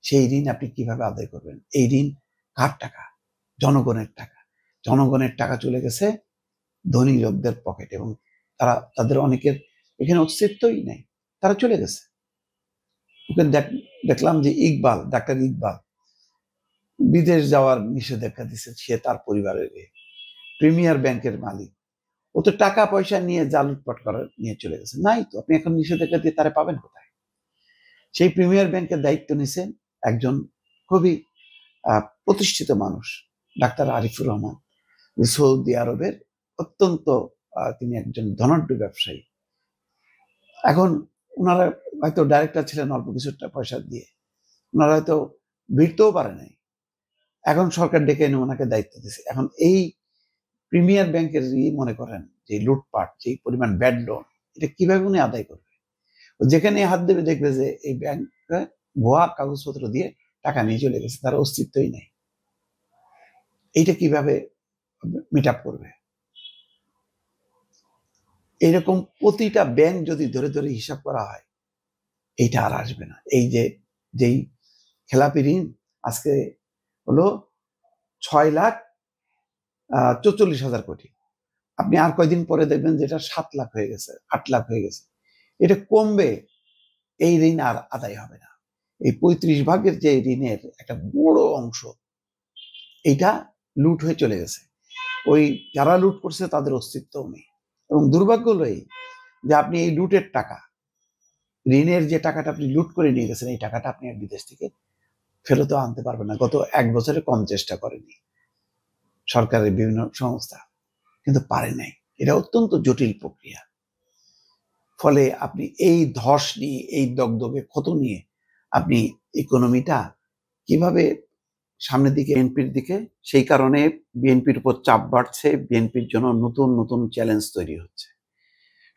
সেই ঋণ আপনি কিভাবে আদায় করবেন? এই ঋণ কার টাকা? জনগণের টাকা। জনগণের টাকা চলে গেছে ধনী লোকদের পকেটে, এবং তাদের অনেকের এখানে অস্তিত্বই নেই, তারা চলে গেছে। ওকে দেখলাম যে ডাক্তার ইকবাল বিদেশ যাওয়ার নিষেধাজ্ঞা দিচ্ছে, সে তার পরিবারের প্রিমিয়ার ব্যাংকের মালিক, ও তো টাকা পয়সা নিয়ে যা লুটপাট করার নিয়ে চলে গেছে। নাই তো, আপনি এখন নিষেধাজ্ঞা দিয়ে তারা পাবেন কোথায়? সেই প্রিমিয়ার ব্যাংকের দায়িত্ব নিছেন একজন খুবই প্রতিষ্ঠিত মানুষ, ডাক্তার আরিফুর রহমান, সৌদি আরবের অত্যন্ত তিনি একজন ধনাঢ্য ব্যবসায়ী। এখন ওনারা হয়তো ডাইরেক্টর ছিলেন অল্প কিছু পয়সা দিয়ে, ওনারা হয়তো ভিড়তেও পারে নাই। এখন সরকার ডেকে এনে ওনাকে দায়িত্ব দিয়েছে। এখন এই প্রিমিয়ার ব্যাংকের মনে করেন যে লুটপাট, যে পরিমাণ ব্যাড লোন, এটা কিভাবে উনি আদায় করবে? যেখানে হাত দেবে দেখবে যে এই ব্যাংক ভুয়া কাগজপত্র দিয়ে টাকা নিয়ে চলে গেছে, তার অস্তিত্বই নেই। এইটা কিভাবে মিট আপ করবে? এইরকম প্রতিটা ব্যাংক যদি ধরে ধরে হিসাব করা হয়, এইটা আর আসবে না। এই যেই খেলাপি ঋণ আজকে হলো 6,44,000 কোটি, আপনি আর কয়দিন পরে দেখবেন যেটা 7 লাখ হয়ে গেছে, 8 লাখ হয়ে গেছে। এটা কমবে, এই ঋণ আর আদায় হবে না। এই 35% যে ঋণের একটা বড় অংশ, এইটা লুট হয়ে চলে গেছে। ওই যারা লুট করছে তাদের অস্তিত্বও নেই। এবং দুর্ভাগ্য হলো এই যে আপনি এই লুটের টাকা, ঋণের যে টাকাটা আপনি লুট করে নিয়ে গেছেন, এই টাকাটা আপনি বিদেশ থেকে ফেরতও আনতে পারবেন না। গত 1 বছরে কম চেষ্টা করেনি সরকারের বিভিন্ন সংস্থা, কিন্তু পারে নাই। এটা অত্যন্ত জটিল প্রক্রিয়া। ফলে আপনি এই ধস নিয়ে, এই দগদগে ক্ষত নিয়ে আপনি ইকোনমিটা কিভাবে সামনের দিকে, বিএনপির দিকে, সেই কারণে বিএনপির উপর চাপ বাড়ছে। বিএনপির জন্য নতুন নতুন চ্যালেঞ্জ তৈরি হচ্ছে।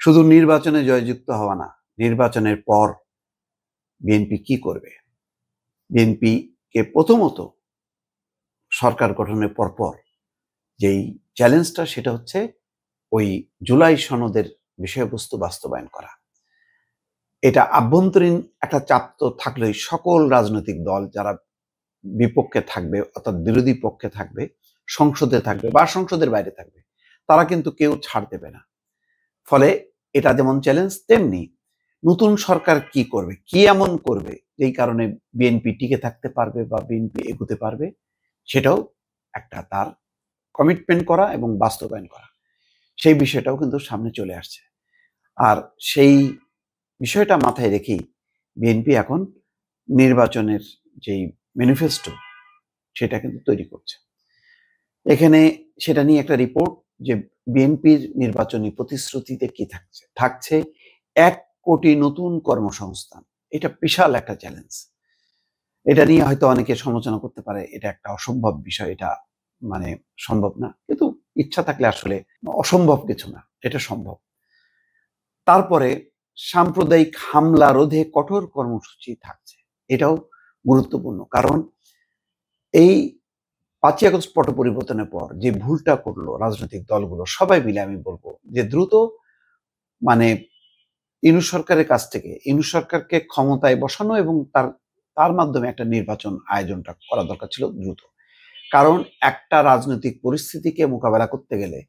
শুধু নির্বাচনে জয়যুক্ত হওয়া না, নির্বাচনের পর বিএনপি কি করবে? বিএনপিকে প্রথমত সরকার গঠনের পরপর যেই চ্যালেঞ্জটা, সেটা হচ্ছে ওই জুলাই সনদের বিষয়বস্তু বাস্তবায়ন করা। এটা আভ্যন্তরীণ একটা চাপ তো থাকলেই, সকল রাজনৈতিক দল যারা বিপক্ষে থাকবে, অর্থাৎ বিরোধী পক্ষে থাকবে, সংসদে থাকবে বা সংসদের বাইরে থাকবে, তারা কিন্তু কেউ ছাড় দেবে না। ফলে এটা যেমন চ্যালেঞ্জ, তেমনি নতুন সরকার কি করবে, কি এমন করবে যেই কারণে বিএনপি টিকে থাকতে পারবে বা বিএনপি এগোতে পারবে, সেটাও একটা তার কমিটমেন্ট করা এবং বাস্তবায়ন করা। সেই বিষয়টাও কিন্তু সামনে চলে আসছে। আর সেই বিষয়টা মাথায় রেখেই বিএনপি এখন নির্বাচনের যেই ম্যানিফেস্টো, সেটা কিন্তু তৈরি করছে। এখানে সেটা নিয়ে একটা রিপোর্ট যে বিএনপির নির্বাচনী প্রতিশ্রুতিতে কি থাকছে 1 কোটি নতুন কর্মসংস্থান। এটা বিশাল একটা চ্যালেঞ্জ। এটা নিয়ে হয়তো অনেকে সমালোচনা করতে পারে, এটা একটা অসম্ভব বিষয়, এটা মানে সম্ভব না, কিন্তু ইচ্ছা থাকলে আসলে অসম্ভব কিছু না, এটা সম্ভব। তারপরে সাম্প্রদায়িক হামলা রোধে কঠোর কর্মসূচি থাকছে, এটাও গুরুত্বপূর্ণ। কারণ এই 5ই আগস্ট পট পরিবর্তনের পর যে ভুলটা করলো রাজনৈতিক দলগুলো সবাই মিলে, আমি বলবো যে দ্রুত মানে ইউনূস সরকারের কাছ থেকে, ইউনূস সরকারকে ক্ষমতায় বসানো এবং তার মাধ্যমে একটা নির্বাচন আয়োজনটা করা দরকার ছিল দ্রুত। কারণ একটা রাজনৈতিক পরিস্থিতিকে মোকাবেলা করতে গেলে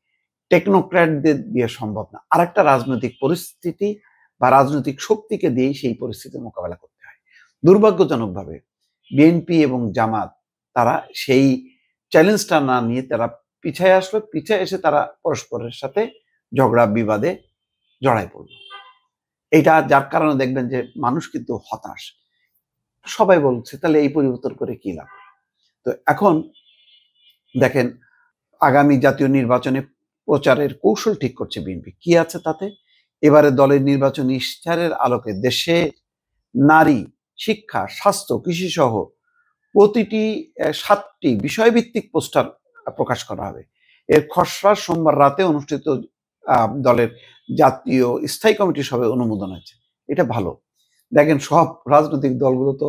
টেকনোক্র্যাটদের দিয়ে সম্ভব না, আর একটা রাজনৈতিক পরিস্থিতি বা রাজনৈতিক শক্তিকে দিয়েই সেই পরিস্থিতি মোকাবেলা করতে হয়। দুর্ভাগ্যজনকভাবে বিএনপি এবং জামাত তারা সেই চ্যালেঞ্জটা না নিয়ে তারা পিছায় আসলো, পিছায় এসে তারা পরস্পরের সাথে ঝগড়া বিবাদে জড়ায় পড়লো। এটা যার কারণে দেখবেন যে মানুষ কিন্তু হতাশ, সবাই বলছে তাহলে এই পরিবর্তন করে কি লাভ। তো এখন দেখেন আগামী জাতীয় নির্বাচনে প্রচারের কৌশল ঠিক করছে বিএনপি। কি আছে তাতে? এবারে দলের নির্বাচনী ইশতেহারের আলোকে দেশে নারী, শিক্ষা, স্বাস্থ্য, কৃষি সহ প্রতিটি 7টি বিষয়ভিত্তিক পোস্টার প্রকাশ করা হবে। এর খসড়া সোমবার রাতে অনুষ্ঠিত দলের জাতীয় স্থায়ী কমিটির সভায় অনুমোদন হয়েছে। এটা ভালো। দেখেন সব রাজনৈতিক দলগুলো তো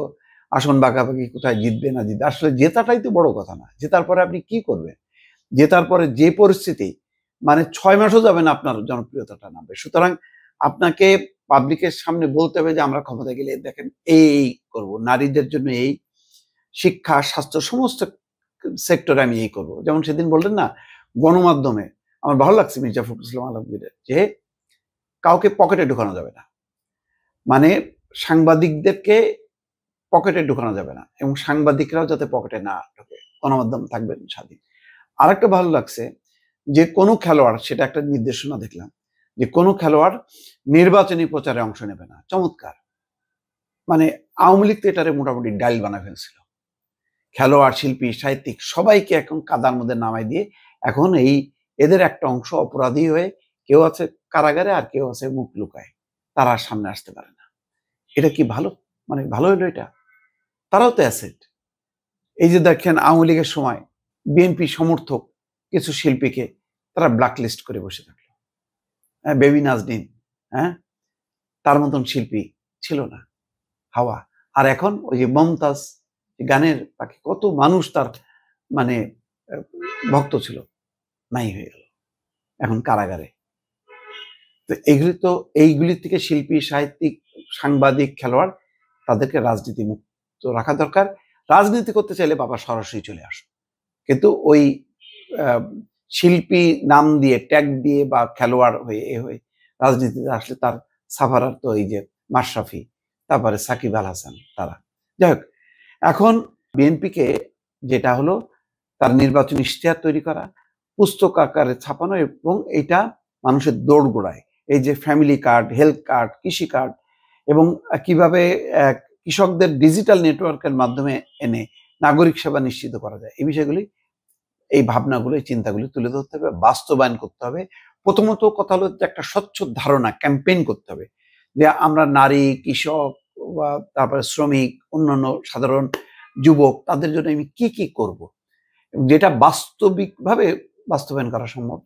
আসন বাঁকাবাকি কোথায় জিতবে না জিতবে, আসলে জেতাটাই তো বড় কথা না। জেতার পরে আপনি কি করবেন? জেতার পরে যে পরিস্থিতি, মানে 6 মাসও যাবে না আপনার জনপ্রিয়তাটা নামবে। সুতরাং আপনাকে পাবলিকের সামনে বলতে হবে যে আমরা ক্ষমতা গেলে দেখেন এই করব, নারীদের জন্য এই, শিক্ষা, স্বাস্থ্য, সমস্ত সেক্টরে আমি এই করব। যেমন সেদিন বললেন না গণমাধ্যমে, আমার ভালো লাগছে মির্জা ফখরুল ইসলাম আলমগীরের, যে কাউকে পকেটে ঢোকানো যাবে না, মানে সাংবাদিকদেরকে পকেটে ঢোকানো যাবে না, এবং সাংবাদিকরাও যাতে পকেটে না ঢোকে, গণমাধ্যম থাকবেন স্বাধীন। আরেকটা ভালো লাগছে যে কোনো খেলোয়াড়, সেটা একটা নির্দেশনা দেখলাম, যে কোনো খেলোয়াড় নির্বাচনী প্রচারে অংশ নেবে না। চমৎকার। মানে আওয়ামী লীগ তো এটারে মোটামুটি ডাইল বানা ফেলছিল। খেলোয়াড়, শিল্পী, সাহিত্যিক সবাইকে এখন কাদার মধ্যে নামাই দিয়ে এখন এদের একটা অংশ অপরাধী হয়ে কেউ আছে কারাগারে আর কেউ আছে মুখ লুকায়, তারা সামনে আসতে পারে না। এটা কি ভালো? মানে ভালো হলো এটা? তারাও তো অ্যাসেট। এই যে দেখেন আওয়ামী লীগের সময় বিএনপি সমর্থক কিছু শিল্পীকে তারা ব্ল্যাকলিস্ট করে বসে থাকলো। হ্যাঁ, বেবি নাজনীন, হ্যাঁ, তার মতন শিল্পী ছিল না, হাওয়া। আর এখন ওই যে মমতাজ গানের পাখি, কত মানুষ তার মানে ভক্ত ছিল, নাই হয়ে গেল, এখন কারাগারে। তো এইগুলি থেকে শিল্পী, সাহিত্যিক, সাংবাদিক, খেলোয়াড় তাদেরকে রাজনীতি মুক্ত রাখা দরকার। রাজনীতি করতে চাইলে বাবা সরাসরি চলে আসো, কিন্তু ওই শিল্পী নাম দিয়ে, ট্যাগ দিয়ে বা খেলোয়াড় হয়ে হয়ে রাজনীতিতে আসলে তার সাফারার তো এই যে মাশরাফি, তারপরে সাকিব আল হাসান, তারা। যাই হোক, এখন বিএনপিকে যেটা হলো তার নির্বাচনী ইশতেহার তৈরি করা, পুস্তক আকারে ছাপানো, এবং এটা মানুষের দৌড়গোড়ায়, এই যে ফ্যামিলি কার্ড, হেলথ কার্ড, কৃষি কার্ড, এবং কিভাবে কৃষকদের ডিজিটাল নেটওয়ার্কের মাধ্যমে এনে নাগরিক সেবা নিশ্চিত করা যায়, এই বিষয়গুলি, এই ভাবনাগুলো, এই চিন্তাগুলি তুলে ধরতে হবে, বাস্তবায়ন করতে হবে। প্রথমত কথা হলো যে একটা স্বচ্ছ ধারণা ক্যাম্পেইন করতে হবে, যে আমরা নারী, কৃষক বা তারপরে শ্রমিক, অন্যান্য সাধারণ যুবক, তাদের জন্য আমি কি কি করব, যেটা বাস্তবিকভাবে বাস্তবায়ন করা সম্ভব।